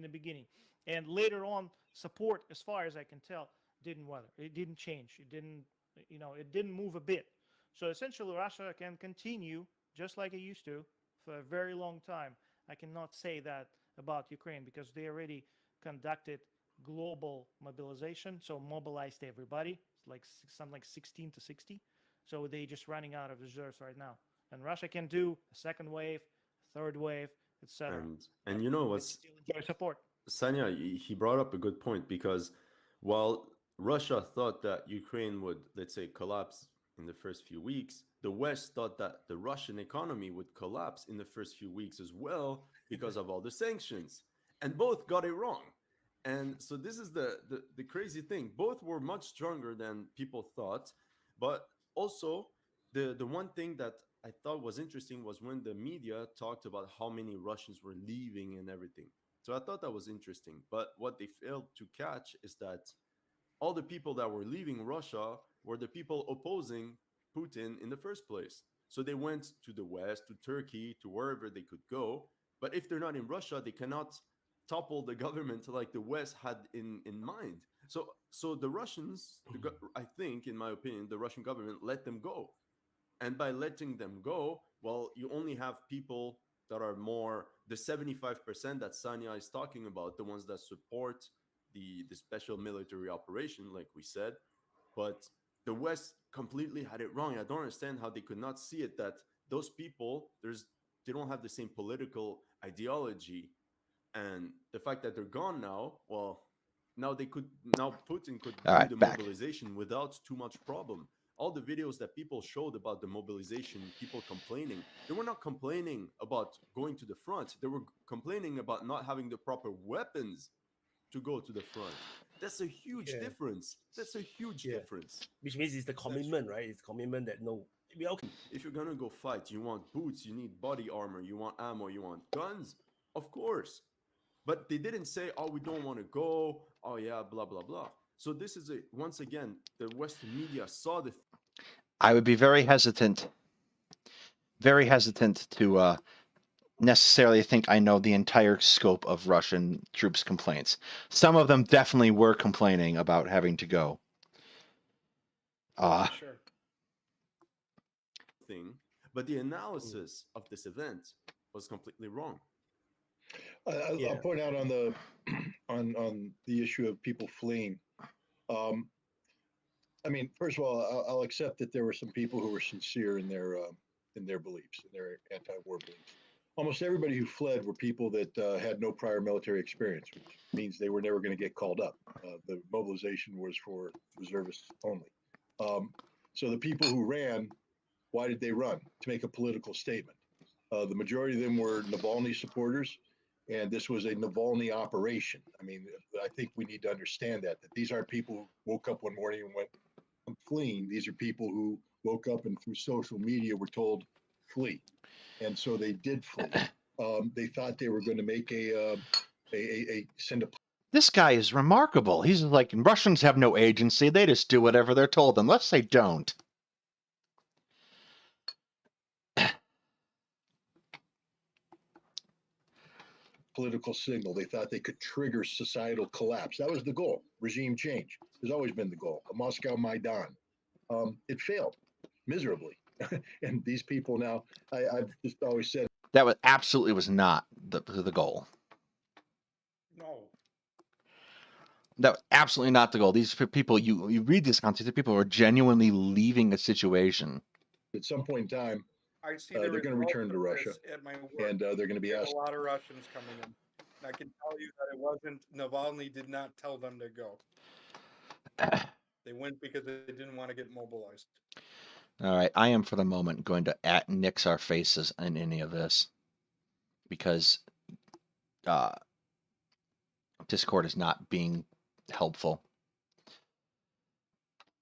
the beginning, and later on, support, as far as I can tell, didn't weather. It didn't change. It didn't move a bit. So essentially, Russia can continue just like it used to for a very long time. I cannot say that about Ukraine because they already conducted global mobilization, so mobilized everybody, like something like 16 to 60. So they just running out of reserves right now, and Russia can do a second wave, third wave, etc. And you know what's still enjoy support. Sanya, he brought up a good point because while Russia thought that Ukraine would, let's say, collapse in the first few weeks, the West thought that the Russian economy would collapse in the first few weeks as well because of all the sanctions. And both got it wrong. And so this is the crazy thing. Both were much stronger than people thought. But also, the one thing that I thought was interesting was when the media talked about how many Russians were leaving and everything. So I thought that was interesting. But what they failed to catch is that all the people that were leaving Russia were the people opposing Putin in the first place. So they went to the West, to Turkey, to wherever they could go. But if they're not in Russia, they cannot topple the government like the West had in mind. So the Russians, I think, in my opinion, the Russian government let them go. And by letting them go, well, you only have people that are more the 75% that Sanya is talking about, the ones that support the special military operation, like we said. But the West completely had it wrong. I don't understand how they could not see it that those people, they don't have the same political ideology. And the fact that they're gone now, well, now Putin could All do right, the back. mobilization without too much problem. All the videos that people showed about the mobilization, people complaining, they were not complaining about going to the front. They were complaining about not having the proper weapons to go to the front. That's a huge Yeah. difference. That's a huge Yeah. difference. Which means it's the commitment, right? It's commitment that no, we okay. If you're gonna go fight, you want boots, you need body armor, you want ammo, you want guns, of course. But they didn't say, "Oh, we don't want to go." Oh yeah, blah blah blah. So this is once again, the Western media saw the I would be very hesitant to necessarily think I know the entire scope of Russian troops' complaints. Some of them definitely were complaining about having to go. For sure. thing, but the analysis of this event was completely wrong. I'll point out on the on the issue of people fleeing. I mean, first of all, I'll accept that there were some people who were sincere in their beliefs, in their anti-war beliefs. Almost everybody who fled were people that had no prior military experience, which means they were never going to get called up. The mobilization was for reservists only. So the people who ran, why did they run? To make a political statement. The majority of them were Navalny supporters, and this was a Navalny operation. I mean, I think we need to understand that these aren't people who woke up one morning and went, "I'm fleeing." These are people who woke up and through social media were told, "Flee," and so they did flee. They thought they were going to make send a. This guy is remarkable. He's like, Russians have no agency. They just do whatever they're told, unless they don't. Political signal. They thought they could trigger societal collapse. That was the goal. Regime change has always been the goal. A Moscow Maidan. It failed miserably. And these people now, I've just always said that was not the goal. No. That was absolutely not the goal. These people, you read these content, the people are genuinely leaving a situation. At some point in time, I see they're going to return to Russia, at my work. and they're going to be asked. A lot of Russians coming in. And I can tell you that it wasn't Navalny did not tell them to go. They went because they didn't want to get mobilized. All right, I am for the moment going to nix our faces in any of this because Discord is not being helpful.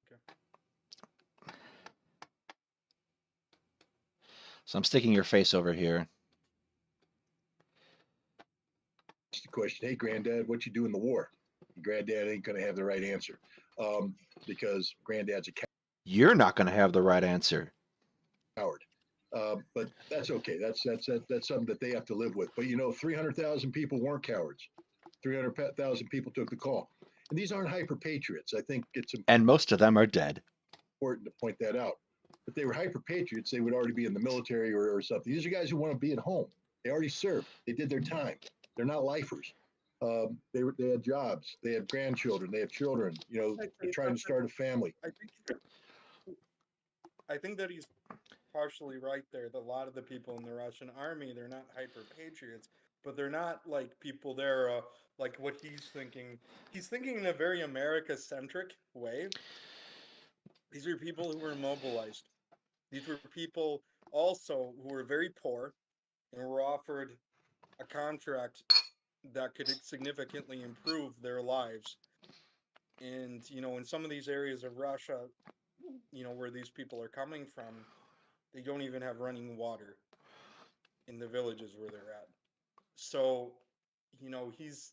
Okay. So I'm sticking your face over here. The question, "Hey, Granddad, what you do in the war?" Granddad ain't going to have the right answer because Granddad's a You're not going to have the right answer. coward. But that's okay. That's something that they have to live with. But 300,000 people weren't cowards. 300,000 people took the call, and these aren't hyper patriots. I think it's and most of them are dead. Important to point that out. If they were hyper patriots, they would already be in the military or something. These are guys who want to be at home. They already served. They did their time. They're not lifers. They had jobs. They had grandchildren. They have children. They're trying to start a family. I think that he's partially right there. That a lot of the people in the Russian army, they're not hyper patriots, but they're not like people there like what he's thinking. He's thinking in a very America-centric way. These are people who were mobilized. These were people also who were very poor and were offered a contract that could significantly improve their lives. And, in some of these areas of Russia, where these people are coming from, they don't even have running water in the villages where they're at. So, he's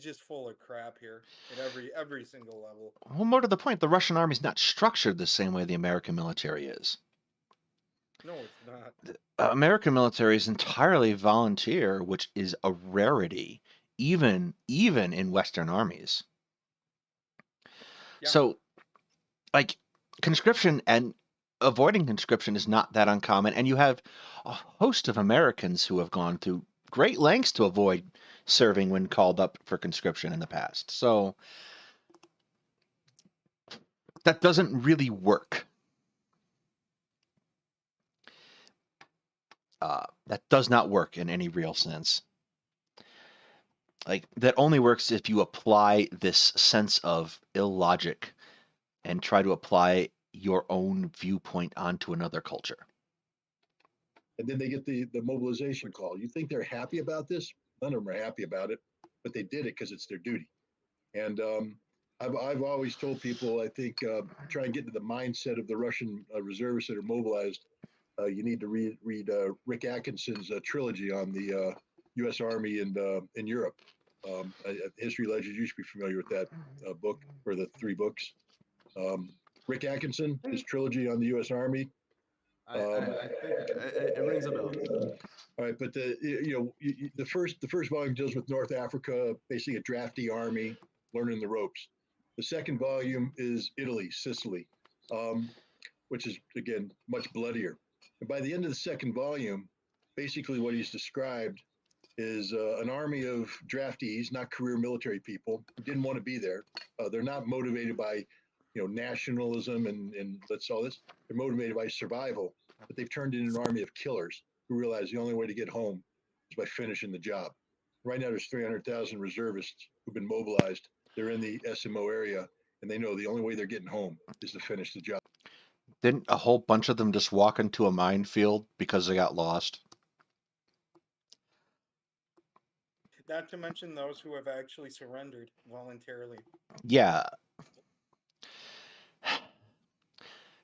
just full of crap here at every single level. Well, more to the point, the Russian army is not structured the same way the American military is. No, it's not. The American military is entirely volunteer, which is a rarity, even in Western armies. Yeah. So, like, conscription and avoiding conscription is not that uncommon, and you have a host of Americans who have gone through great lengths to avoid serving when called up for conscription in the past. So that doesn't really work. That does not work in any real sense. like that only works if you apply this sense of illogic and try to apply your own viewpoint onto another culture. And then they get the mobilization call. You think they're happy about this? None of them are happy about it, but they did it because it's their duty. And I've always told people, I think, try and get into the mindset of the Russian reservists that are mobilized. You need to read Rick Atkinson's trilogy on the U.S. Army in Europe. History Legends, you should be familiar with that book, or the 3 books. Rick Atkinson, his trilogy on the U.S. Army. I think it rings a bell. All right, but the first volume deals with North Africa, basically a drafty army, learning the ropes. The second volume is Italy, Sicily, which is again much bloodier. And by the end of the second volume, basically what he's described is an army of draftees, not career military people, who didn't want to be there. They're not motivated by nationalism and let's all this. They're motivated by survival, but they've turned into an army of killers who realize the only way to get home is by finishing the job. Right now, there's 300,000 reservists who've been mobilized. They're in the SMO area, and they know the only way they're getting home is to finish the job. Didn't a whole bunch of them just walk into a minefield because they got lost? Not to mention those who have actually surrendered voluntarily. Yeah.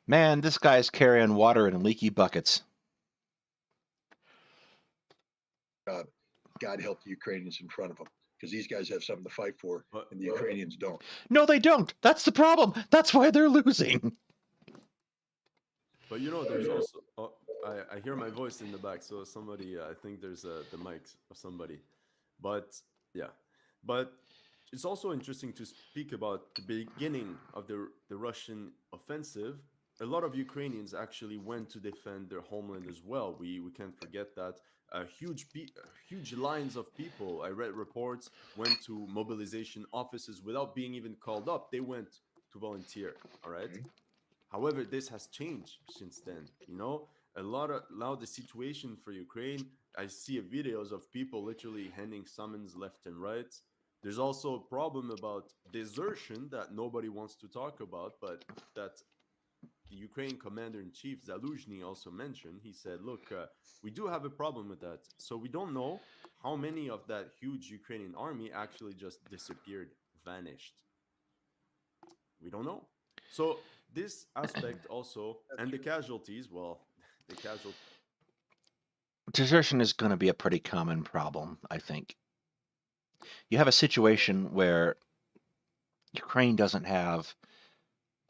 Man, this guy's carrying water in leaky buckets. God help the Ukrainians in front of them, because these guys have something to fight for, and the Ukrainians don't. No, they don't. That's the problem. That's why they're losing. But there's also. Oh, I hear my voice in the back, so somebody. I think there's the mic of somebody. But yeah, but it's also interesting to speak about the beginning of the Russian offensive. A lot of Ukrainians actually went to defend their homeland as well. We can't forget that. Huge lines of people, I read reports, went to mobilization offices without being even called up. They went to volunteer. All right. Mm-hmm. However, this has changed since then. Now the situation for Ukraine, I see videos of people literally handing summons left and right. There's also a problem about desertion that nobody wants to talk about, but that the Ukraine commander-in-chief Zaluzhny also mentioned. He said, look, we do have a problem with that. So we don't know how many of that huge Ukrainian army actually just disappeared, vanished. We don't know. So this aspect also, and the casualties, Desertion is going to be a pretty common problem, I think. You have a situation where Ukraine doesn't have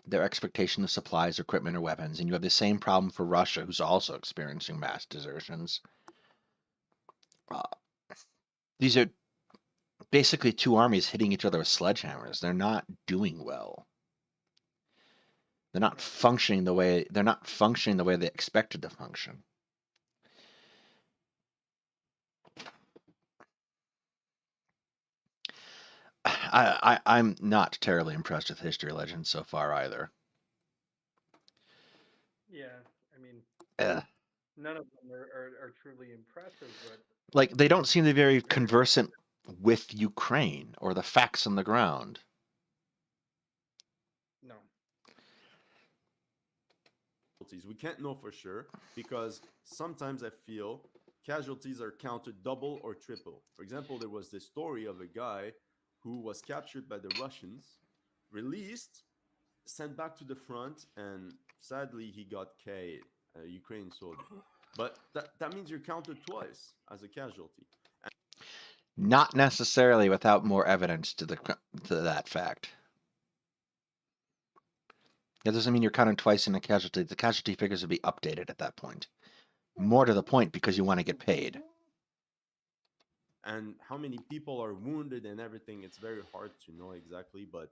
their expectation of supplies, equipment, or weapons, and you have the same problem for Russia, who's also experiencing mass desertions. These are basically 2 armies hitting each other with sledgehammers. They're not doing well. They're not functioning the way they expected to function. I'm not terribly impressed with History Legends so far either. Yeah, I mean, none of them are truly impressive, but like they don't seem to be very conversant with Ukraine or the facts on the ground. No. We can't know for sure because sometimes I feel casualties are counted double or triple. For example, there was this story of a guy who was captured by the Russians, released, sent back to the front, and sadly he got K'd, a Ukrainian soldier. But that means you're counted twice as a casualty. Not necessarily without more evidence to that fact. That doesn't mean you're counting twice in a casualty. The casualty figures will be updated at that point. More to the point, because you want to get paid. And how many people are wounded and everything, it's very hard to know exactly, but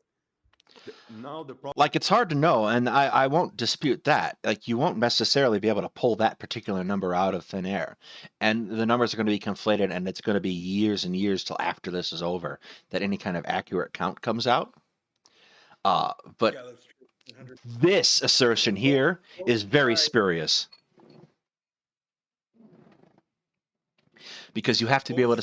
now the problem... Like, it's hard to know, and I won't dispute that. Like, you won't necessarily be able to pull that particular number out of thin air. And the numbers are going to be conflated, and it's going to be years and years till after this is over that any kind of accurate count comes out. But this assertion here is very spurious. Because you have to be able to...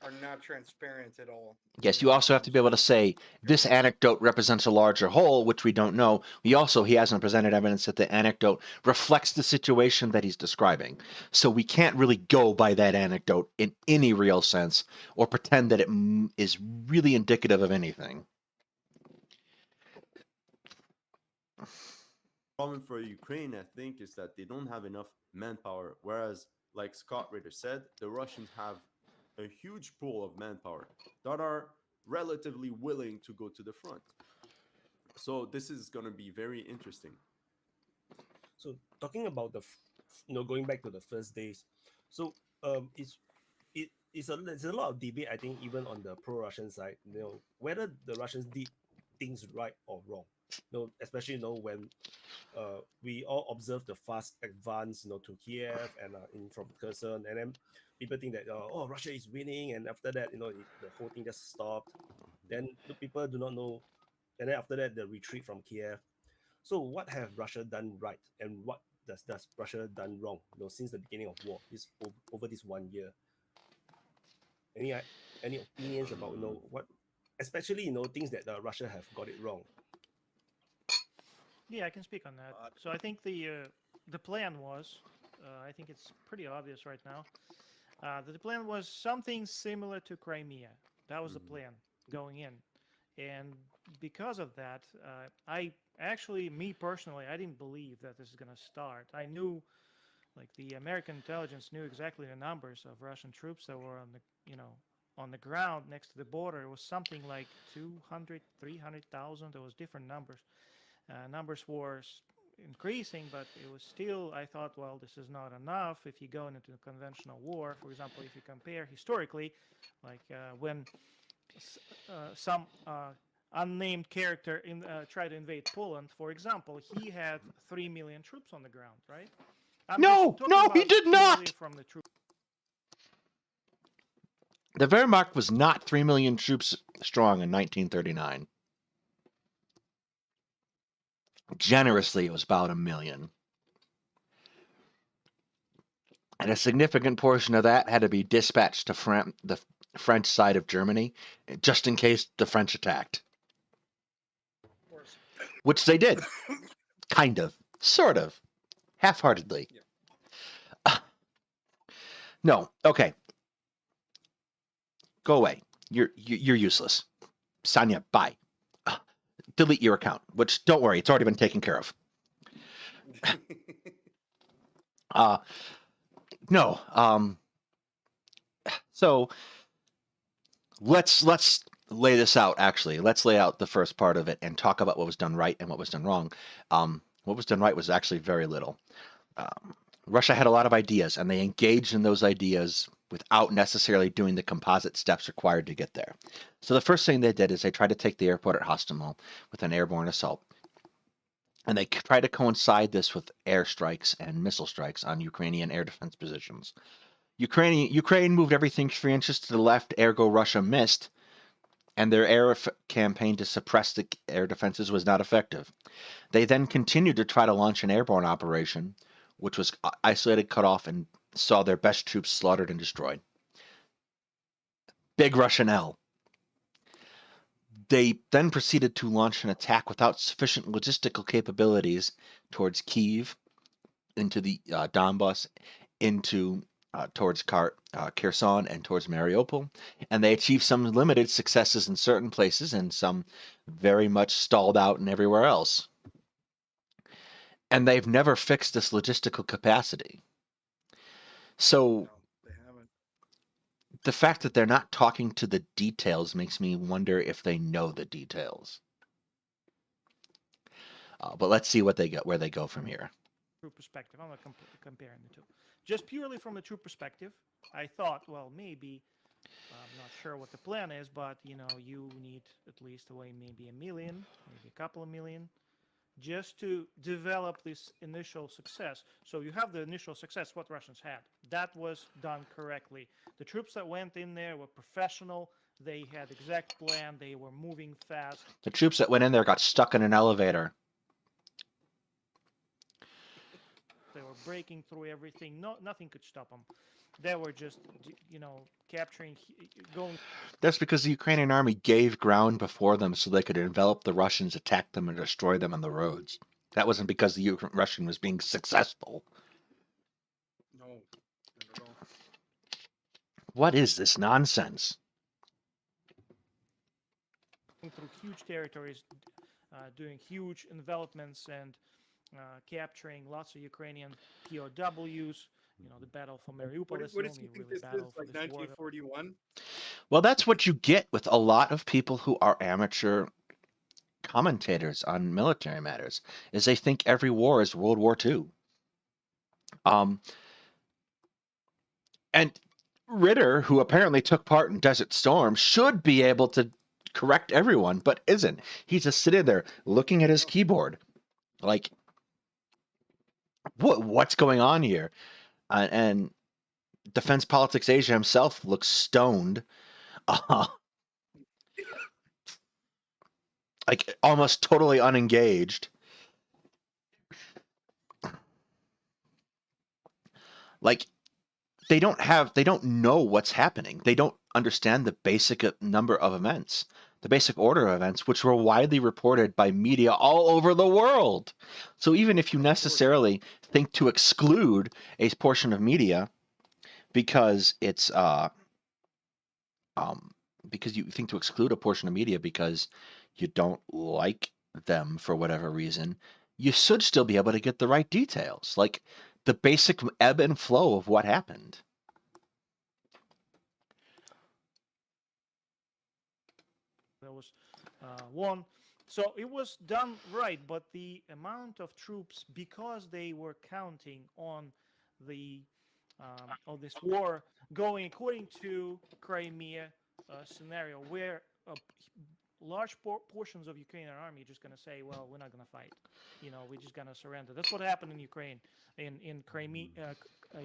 are not transparent at all. Yes, when you it also have to comes be able to say this anecdote represents a larger whole, which we don't know. He hasn't presented evidence that the anecdote reflects the situation that he's describing. So we can't really go by that anecdote in any real sense or pretend that it is really indicative of anything. Problem for Ukraine, I think, is that they don't have enough manpower. Whereas, like Scott Ritter said, the Russians have a huge pool of manpower that are relatively willing to go to the front. So this is going to be very interesting. So talking about going back to the first days, so there's a lot of debate, I think, even on the pro-Russian side, whether the Russians did things right or wrong. Especially when we all observe the fast advance, to Kiev and in from Kherson, and then people think that Russia is winning, and after that, the whole thing just stopped. Then the people do not know, and then after that, the retreat from Kiev. So what have Russia done right, and what does Russia done wrong? Since the beginning of war, over this 1 year. Any opinions about what, especially things that Russia have got it wrong? Yeah, I can speak on that. So I think the plan was, I think it's pretty obvious right now, that the plan was something similar to Crimea. That was the plan going in. And because of that, me personally, I didn't believe that this is going to start. I knew, like, the American intelligence knew exactly the numbers of Russian troops that were on the ground next to the border. It was something like 200, 300,000. There was different numbers. Numbers were increasing, but it was still, I thought, well, this is not enough. If you go into a conventional war, for example, if you compare historically, like when some unnamed character tried to invade Poland, for example, he had 3 million troops on the ground, right? No, he did not. From the troops. The Wehrmacht was not 3 million troops strong in 1939. Generously, it was about 1 million. And a significant portion of that had to be dispatched to the French side of Germany, just in case the French attacked. Of course. Which they did. Kind of. Sort of. Half-heartedly. Yeah. No. Okay. Go away. You're useless. Sanya, bye. Delete your account, which, don't worry, it's already been taken care of. No. So let's lay this out. Actually, let's lay out the first part of it and talk about what was done right and what was done wrong. What was done right was actually very little. Russia had a lot of ideas, and they engaged in those ideas without necessarily doing the composite steps required to get there. So the first thing they did is they tried to take the airport at Hostomel with an airborne assault. And they tried to coincide this with airstrikes and missile strikes on Ukrainian air defense positions. Ukraine moved everything 3 inches to the left, ergo Russia missed, and their air campaign to suppress the air defenses was not effective. They then continued to try to launch an airborne operation, which was isolated, cut off, and saw their best troops slaughtered and destroyed. Big Russian L. They then proceeded to launch an attack without sufficient logistical capabilities towards Kyiv, into the Donbass, towards Kherson and towards Mariupol, and they achieved some limited successes in certain places and some very much stalled out in everywhere else. And they've never fixed this logistical capacity. So No, they haven't. the fact that they're not talking to the details makes me wonder if they know the details. But let's see where they go from here. True perspective. I'm not comparing the two. Just purely from the true perspective, I thought, well, maybe, I'm not sure what the plan is, but you need at least maybe 1 million, maybe a couple of million, just to develop this initial success. So you have the initial success, what Russians had. That was done correctly. The troops that went in there were professional. They had exact plan. They were moving fast. The troops that went in there got stuck in an elevator. They were breaking through everything. Nothing could stop them. They were just, capturing, going. That's because the Ukrainian army gave ground before them so they could envelop the Russians, attack them, and destroy them on the roads. That wasn't because the Russian was being successful. No, not at all. What is this nonsense? Through huge territories, doing huge envelopments and capturing lots of Ukrainian POWs. The battle for Mariupol. That's What the does only he think really this battle is, for like this war. 1941? Well, that's what you get with a lot of people who are amateur commentators on military matters, is they think every war is World War II. And Ritter, who apparently took part in Desert Storm, should be able to correct everyone, but isn't. He's just sitting there looking at his keyboard, like, what's going on here? And Defense Politics Asia himself looks stoned, like almost totally unengaged. Like, they don't know what's happening. They don't understand the basic number of events, the basic order of events, which were widely reported by media all over the world. So even if you necessarily think to exclude a portion of media because it's because you think to exclude a portion of media because you don't like them for whatever reason, you should still be able to get the right details, like the basic ebb and flow of what happened. There was one. So it was done right, but the amount of troops, because they were counting on the of this war going according to Crimea scenario, where large portions of Ukrainian army are just going to say, well, we're not going to fight. We're just going to surrender. That's what happened in Ukraine, in Crimea,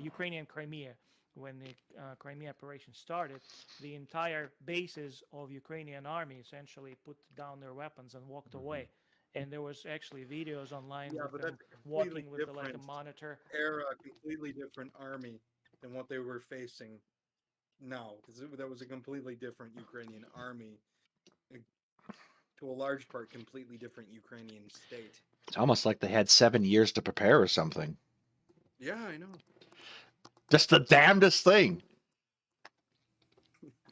Ukrainian Crimea. When the Crimea operation started, the entire bases of Ukrainian army essentially put down their weapons and walked away. And there was actually videos online Yeah, of but them that's a walking completely with like a different monitor. era, a completely different army than what they were facing now, because that was a completely different Ukrainian army, to a large part, completely different Ukrainian state. It's almost like they had 7 years to prepare or something. Yeah, I know. Just the damnedest thing.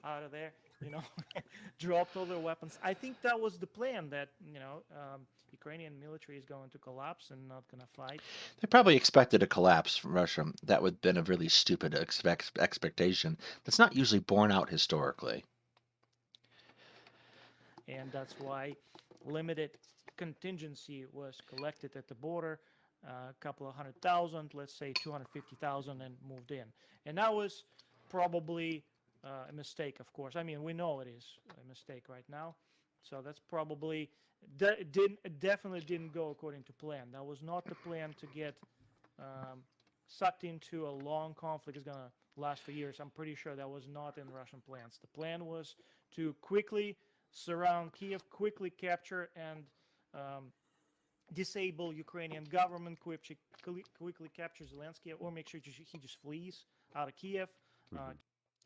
Out of there, dropped all their weapons. I think that was the plan, that Ukrainian military is going to collapse and not going to fight. They probably expected a collapse from Russia. That would have been a really stupid expectation. That's not usually borne out historically. And that's why limited contingency was collected at the border, a couple of 100,000, let's say 250,000, and moved in. And that was probably a mistake, of course. I mean, we know it is a mistake right now. So that's probably definitely didn't go according to plan. That was not the plan to get sucked into a long conflict is going to last for years. I'm pretty sure that was not in Russian plans. The plan was to quickly surround Kiev, quickly capture and disable Ukrainian government, quickly capture Zelensky, or make sure he just flees out of Kiev.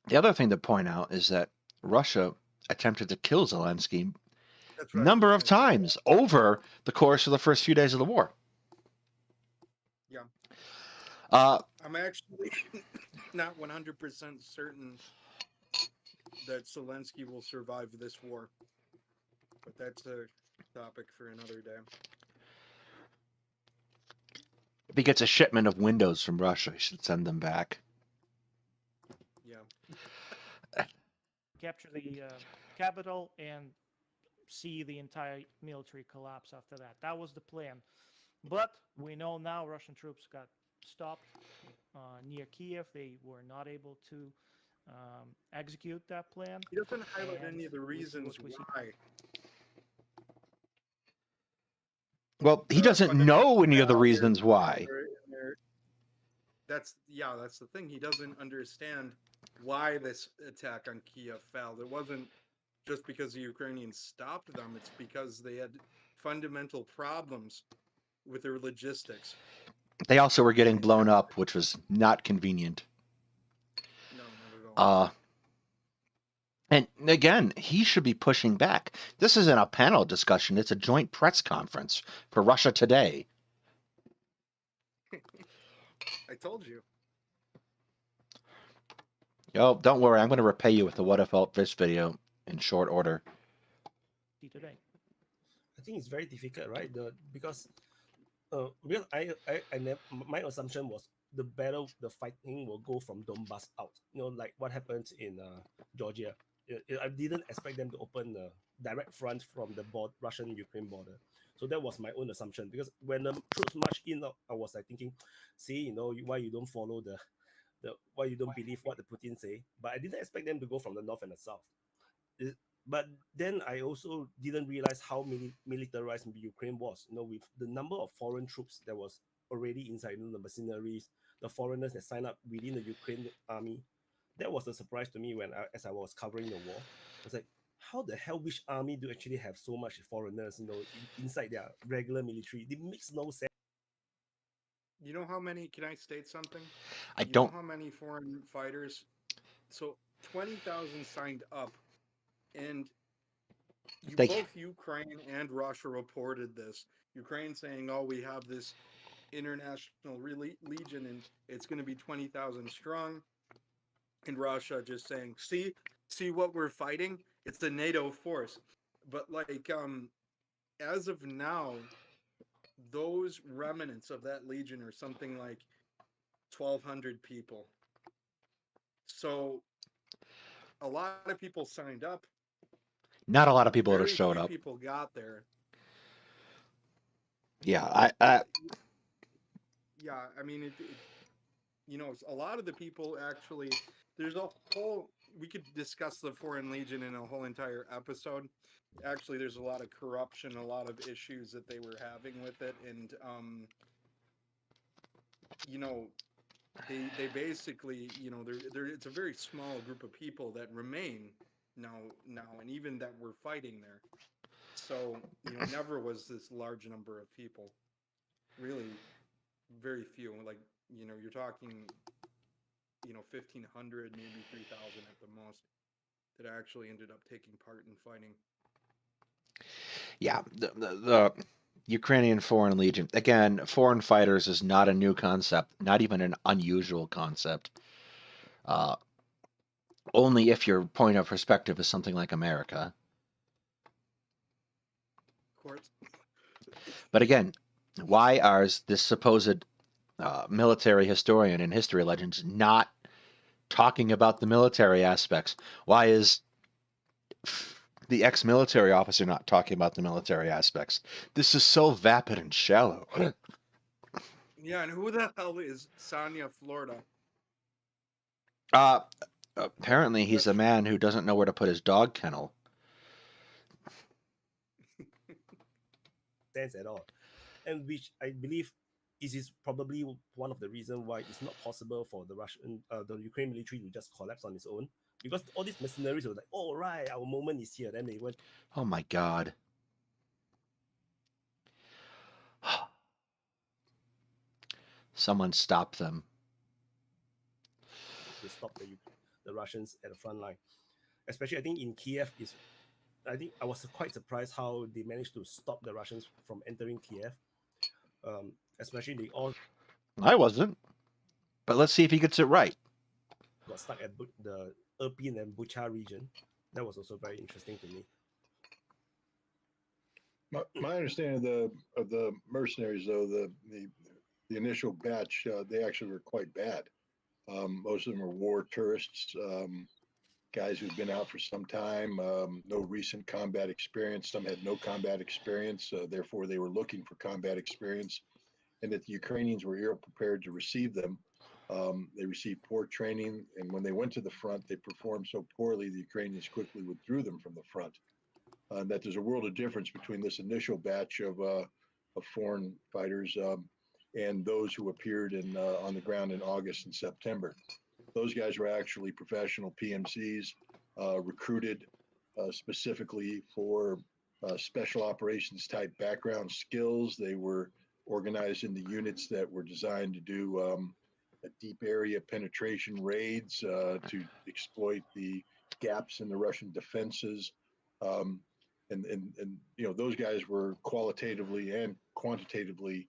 The other thing to point out is that Russia attempted to kill Zelensky a number of times over the course of the first few days of the war. Yeah. I'm actually not 100% certain that Zelensky will survive this war, but that's a topic for another day. If he gets a shipment of windows from Russia, he should send them back. Yeah. Capture the capital and see the entire military collapse after that. That was the plan. But we know now Russian troops got stopped near Kiev. They were not able to execute that plan. He doesn't highlight any of the reasons why. Well, he doesn't know any of the reasons why. That's the thing. He doesn't understand why this attack on Kiev failed. It wasn't just because the Ukrainians stopped them. It's because they had fundamental problems with their logistics. They also were getting blown up, which was not convenient. And again, he should be pushing back. This isn't a panel discussion, it's a joint press conference for Russia Today. I told you. Oh, don't worry, I'm going to repay you with the What If Alt Fish video in short order. See today. I think it's very difficult, right? Because my assumption was the fighting will go from Donbass out. Like what happened in Georgia. I didn't expect them to open a direct front from the Russian-Ukraine border. So that was my own assumption, because when the troops marched in, I was like thinking, see, why you don't follow why you don't believe what the Putin say. But I didn't expect them to go from the north and the south. But then I also didn't realize how militarized Ukraine was. With the number of foreign troops that was already inside, the mercenaries, the foreigners that signed up within the Ukraine army. That was a surprise to me as I was covering the war. I was like, how the hell which army do actually have so much foreigners, inside their regular military? It makes no sense. You know how many? Can I state something? I You don't. know how many foreign fighters? So 20,000 signed up, and They, both Ukraine and Russia reported this. Ukraine saying, "Oh, we have this international legion, and it's going to be 20,000 strong," and Russia just saying, "See what we're fighting? It's a NATO force." But like, as of now, those remnants of that legion are something like 1,200 people. So a lot of people signed up. not a lot of people that have Very showed few up. people got there. Yeah, Yeah, I mean, a lot of the people actually. There's a whole. We could discuss the Foreign Legion in a whole entire episode. Actually, there's a lot of corruption, a lot of issues that they were having with it, and you know, they basically, it's a very small group of people that remain now, and even that were fighting there. So never was this large number of people. Really, very few. Like you're talking 1,500, maybe 3,000 at the most, that actually ended up taking part in fighting. yeah. The Ukrainian Foreign Legion, again, foreign fighters is not a new concept, not even an unusual concept. Only if your point of perspective is something like America. Court. But again, why are this supposed military historian in History Legends not talking about the military aspects? Why is the ex-military officer not talking about the military aspects? This is so vapid and shallow. Yeah, and who the hell is Sanya Florida? Apparently he's a man who doesn't know where to put his dog kennel. Sense at all, and which I believe is probably one of the reasons why it's not possible for the Ukraine military to just collapse on its own, because all these mercenaries were like, "Oh right, our moment is here." Then they went, Oh my God. Someone stop them. to stop the Russians at the front line. Especially, I think in Kiev I think I was quite surprised how they managed to stop the Russians from entering Kiev. Especially they all I wasn't. But let's see if he gets it right. got stuck at the Irpin and Bucha region. That was also very interesting to me. My understanding of the mercenaries, though, the initial batch, they actually were quite bad. Most of them were war tourists, guys who've been out for some time, no recent combat experience. Some had no combat experience, therefore they were looking for combat experience, and that the Ukrainians were ill prepared to receive them. They received poor training, and when they went to the front, they performed so poorly the Ukrainians quickly withdrew them from the front. That there's a world of difference between this initial batch of foreign fighters and those who appeared on the ground in August and September. Those guys were actually professional PMCs, recruited specifically for special operations type background skills. They were organized into units that were designed to do deep area penetration raids to exploit the gaps in the Russian defenses. And those guys were qualitatively and quantitatively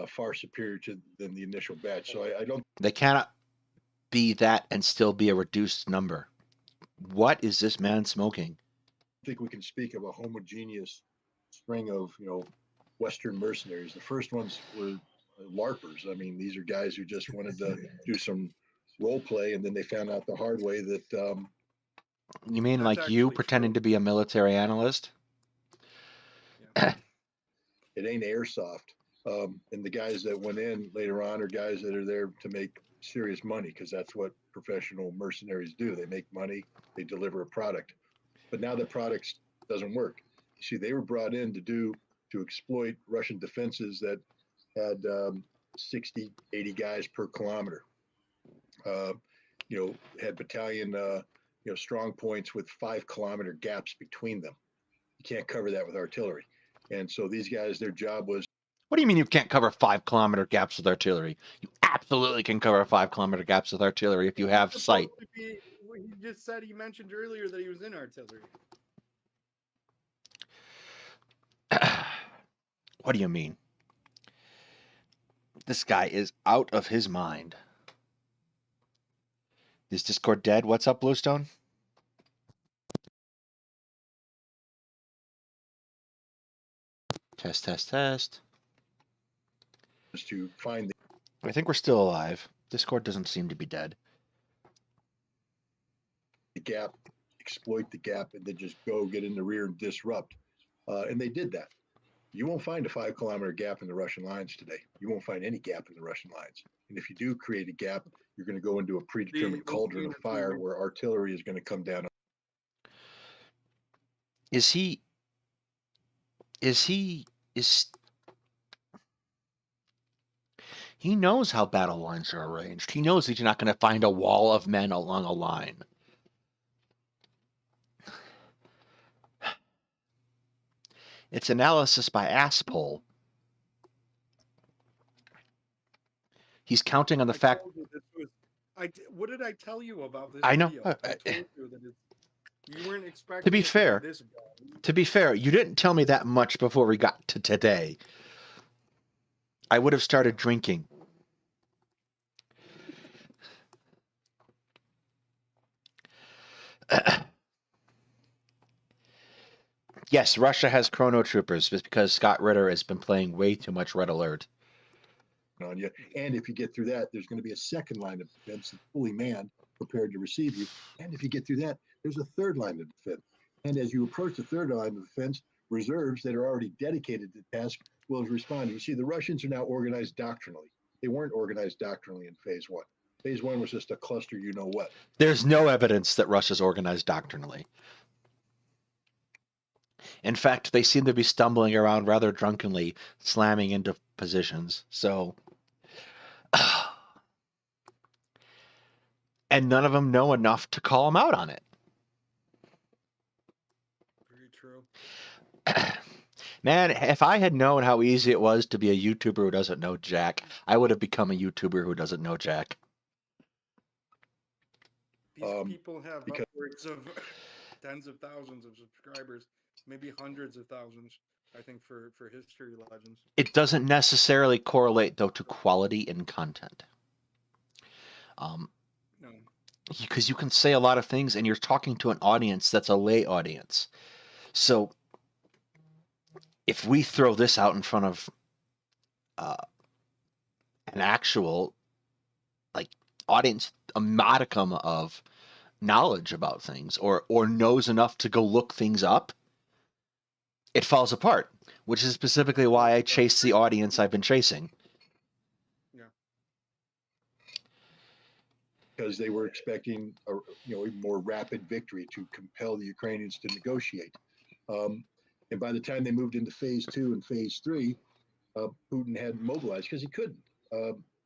far superior than the initial batch. So I don't They cannot be that and still be a reduced number. What is this man smoking? think we can speak of a homogeneous string of Western mercenaries. The first ones were LARPers. I mean, these are guys who just wanted to do some role play, and then they found out the hard way that You mean That's like you actually pretending true. to be a military analyst? it ain't airsoft. And the guys that went in later on are guys that are there to make serious money, because that's what professional mercenaries do. They make money, they deliver a product. But now the product doesn't work. You see, they were brought in to exploit Russian defenses that had 60, 80 guys per kilometer. Had battalion, strong points with 5 kilometer gaps between them. You can't cover that with artillery. And so these guys, their job was. What do you mean you can't cover 5-kilometer gaps with artillery? You absolutely can cover 5-kilometer gaps with artillery if you have He's sight. supposed to be- He just said he mentioned earlier that he was in artillery. What do you mean? This guy is out of his mind. Is Discord dead? What's up, Bluestone? Test, test, test. Was to find I think we're still alive. Discord doesn't seem to be dead. the gap, exploit the gap, and then just go get in the rear and disrupt. And they did that. You won't find a 5 kilometer gap in the Russian lines today. You won't find any gap in the Russian lines. And if you do create a gap, you're going to go into a predetermined cauldron of fire where artillery is going to come down. He knows how battle lines are arranged. He knows he's not going to find a wall of men along a line. It's analysis by asshole. He's counting on the fact. What did I tell you about this I know. video? I told you that you weren't expecting. To be fair, you didn't tell me that much before we got to today. I would have started drinking. Yes, Russia has chrono troopers just because Scott Ritter has been playing way too much Red Alert. On you. And if you get through that, there's going to be a second line of defense fully manned, prepared to receive you. And if you get through that, there's a third line of defense. And as you approach the third line of defense, reserves that are already dedicated to the task will respond. You see, the Russians are now organized doctrinally. They weren't organized doctrinally in phase one. Phase one was just a cluster, you know what. There's no evidence that Russia's organized doctrinally. In fact, they seem to be stumbling around rather drunkenly, slamming into positions. So, and none of them know enough to call him out on it. Very true. Man, if I had known how easy it was to be a YouTuber who doesn't know Jack, I would have become a YouTuber who doesn't know Jack. These people have upwards of tens of thousands of subscribers, maybe hundreds of thousands, I think, for History Legends. It doesn't necessarily correlate, though, to quality in content. No. Because you can say a lot of things and you're talking to an audience that's a lay audience. So if we throw this out in front of an actual audience, a modicum of knowledge about things or knows enough to go look things up, it falls apart, which is specifically why I chase the audience I've been chasing. Yeah. Because they were expecting a more rapid victory to compel the Ukrainians to negotiate. And by the time they moved into phase 2 and phase 3, Putin hadn't mobilized because he couldn't.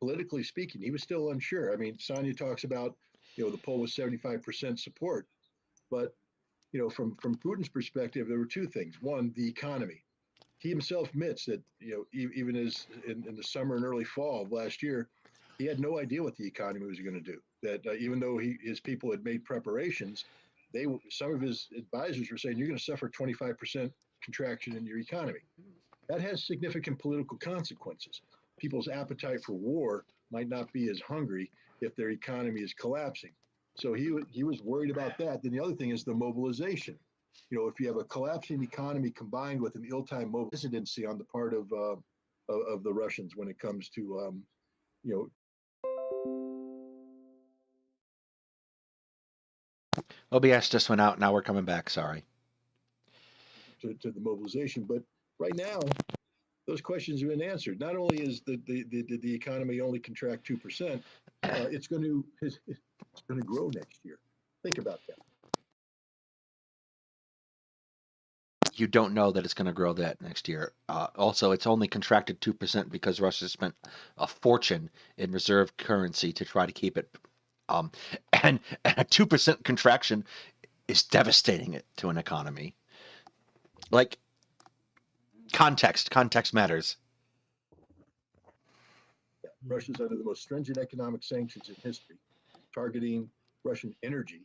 Politically speaking, he was still unsure. I mean, Sanya talks about, the poll was 75% support. But, from Putin's perspective, there were two things. One, the economy. He himself admits that, even as in the summer and early fall of last year, he had no idea what the economy was going to do. That even though his people had made preparations, some of his advisors were saying you're going to suffer 25% contraction in your economy. That has significant political consequences. People's appetite for war might not be as hungry if their economy is collapsing. So he was worried about that. Then the other thing is the mobilization. You know, if you have a collapsing economy combined with an ill-timed mobilization hesitancy on the part of the Russians when it comes to you know. OBS just went out. Now we're coming back. Sorry. To the mobilization, but right now those questions have been answered. Not only is the economy only contract 2%, it's going to grow next year. Think about that. You don't know that it's going to grow that next year. Also, it's only contracted 2% because Russia spent a fortune in reserve currency to try to keep it. And a 2% contraction is devastating it to an economy. Like, context matters. Yeah, Russia's under the most stringent economic sanctions in history, targeting Russian energy.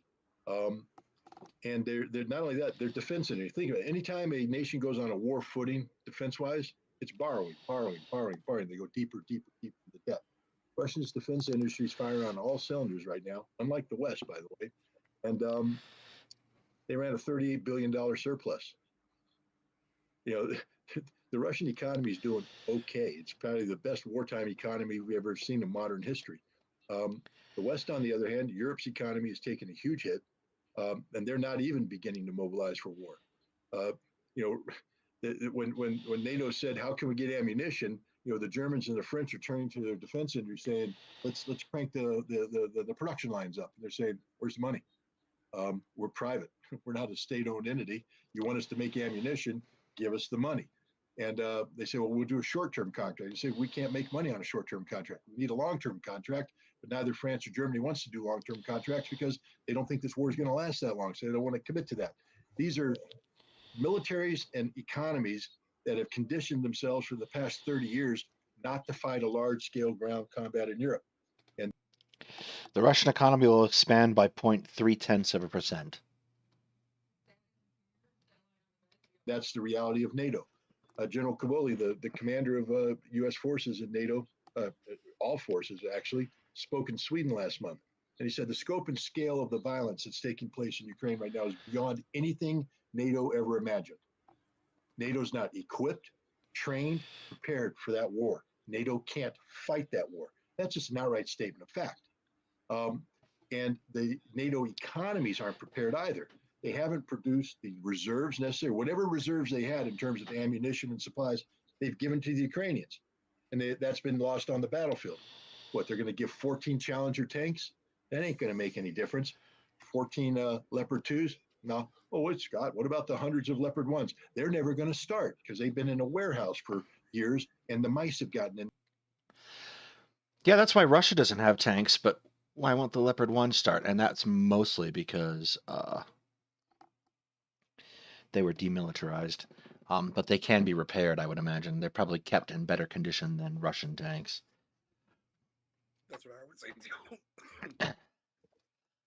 And they're not only that, they're defense industry. Think about it. Anytime a nation goes on a war footing, defense-wise, it's borrowing. They go deeper into debt. Russia's defense industry is firing on all cylinders right now, unlike the West, by the way. And they ran a $38 billion surplus. You know, the Russian economy is doing okay. It's probably the best wartime economy we've ever seen in modern history. The West, on the other hand, Europe's economy has taken a huge hit. And they're not even beginning to mobilize for war. You know, when NATO said, "How can we get ammunition?" You know, the Germans and the French are turning to their defense industry, saying, "Let's crank the production lines up." And they're saying, "Where's the money? We're private. We're not a state-owned entity. You want us to make ammunition? Give us the money." And they say, "Well, we'll do a short-term contract." You say, "We can't make money on a short-term contract. We need a long-term contract." But neither France or Germany wants to do long-term contracts because they don't think this war is going to last that long. So they don't want to commit to that. These are militaries and economies that have conditioned themselves for the past 30 years not to fight a large-scale ground combat in Europe. And the Russian economy will expand by 0.3%. That's the reality of NATO. General Cavoli, the commander of U.S. forces in NATO, all forces actually, spoke in Sweden last month. And he said the scope and scale of the violence that's taking place in Ukraine right now is beyond anything NATO ever imagined. NATO's not equipped, trained, prepared for that war. NATO can't fight that war. That's just an outright statement of fact. And the NATO economies aren't prepared either. They haven't produced the reserves necessary. Whatever reserves they had in terms of ammunition and supplies, they've given to the Ukrainians. And that's been lost on the battlefield. What, they're going to give 14 Challenger tanks? That ain't going to make any difference. 14 Leopard 2s? No. Oh, wait, Scott, what about the hundreds of Leopard 1s? They're never going to start because they've been in a warehouse for years and the mice have gotten in. Yeah, that's why Russia doesn't have tanks, but why won't the Leopard 1 start? And that's mostly because they were demilitarized. But they can be repaired, I would imagine. They're probably kept in better condition than Russian tanks. That's what I would say too.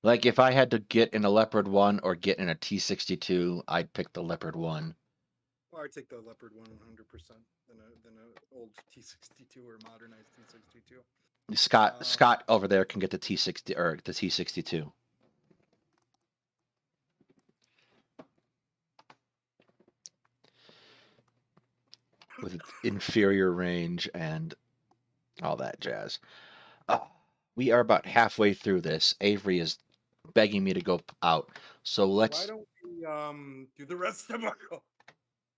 Like, if I had to get in a Leopard 1 or get in a T-62, I'd pick the Leopard 1. Well, I'd take the Leopard 100% than a old T-62 or modernized T-62. Scott over there can get the T-60 or the T-62. With inferior range and all that jazz. We are about halfway through this. Avery is begging me to go out, so let's. Why don't we do the rest tomorrow?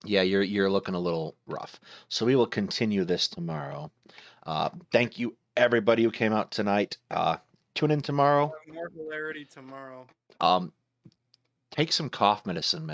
Yeah, you're looking a little rough, so we will continue this tomorrow. Thank you everybody who came out tonight. Tune in tomorrow. More hilarity tomorrow. Take some cough medicine, man.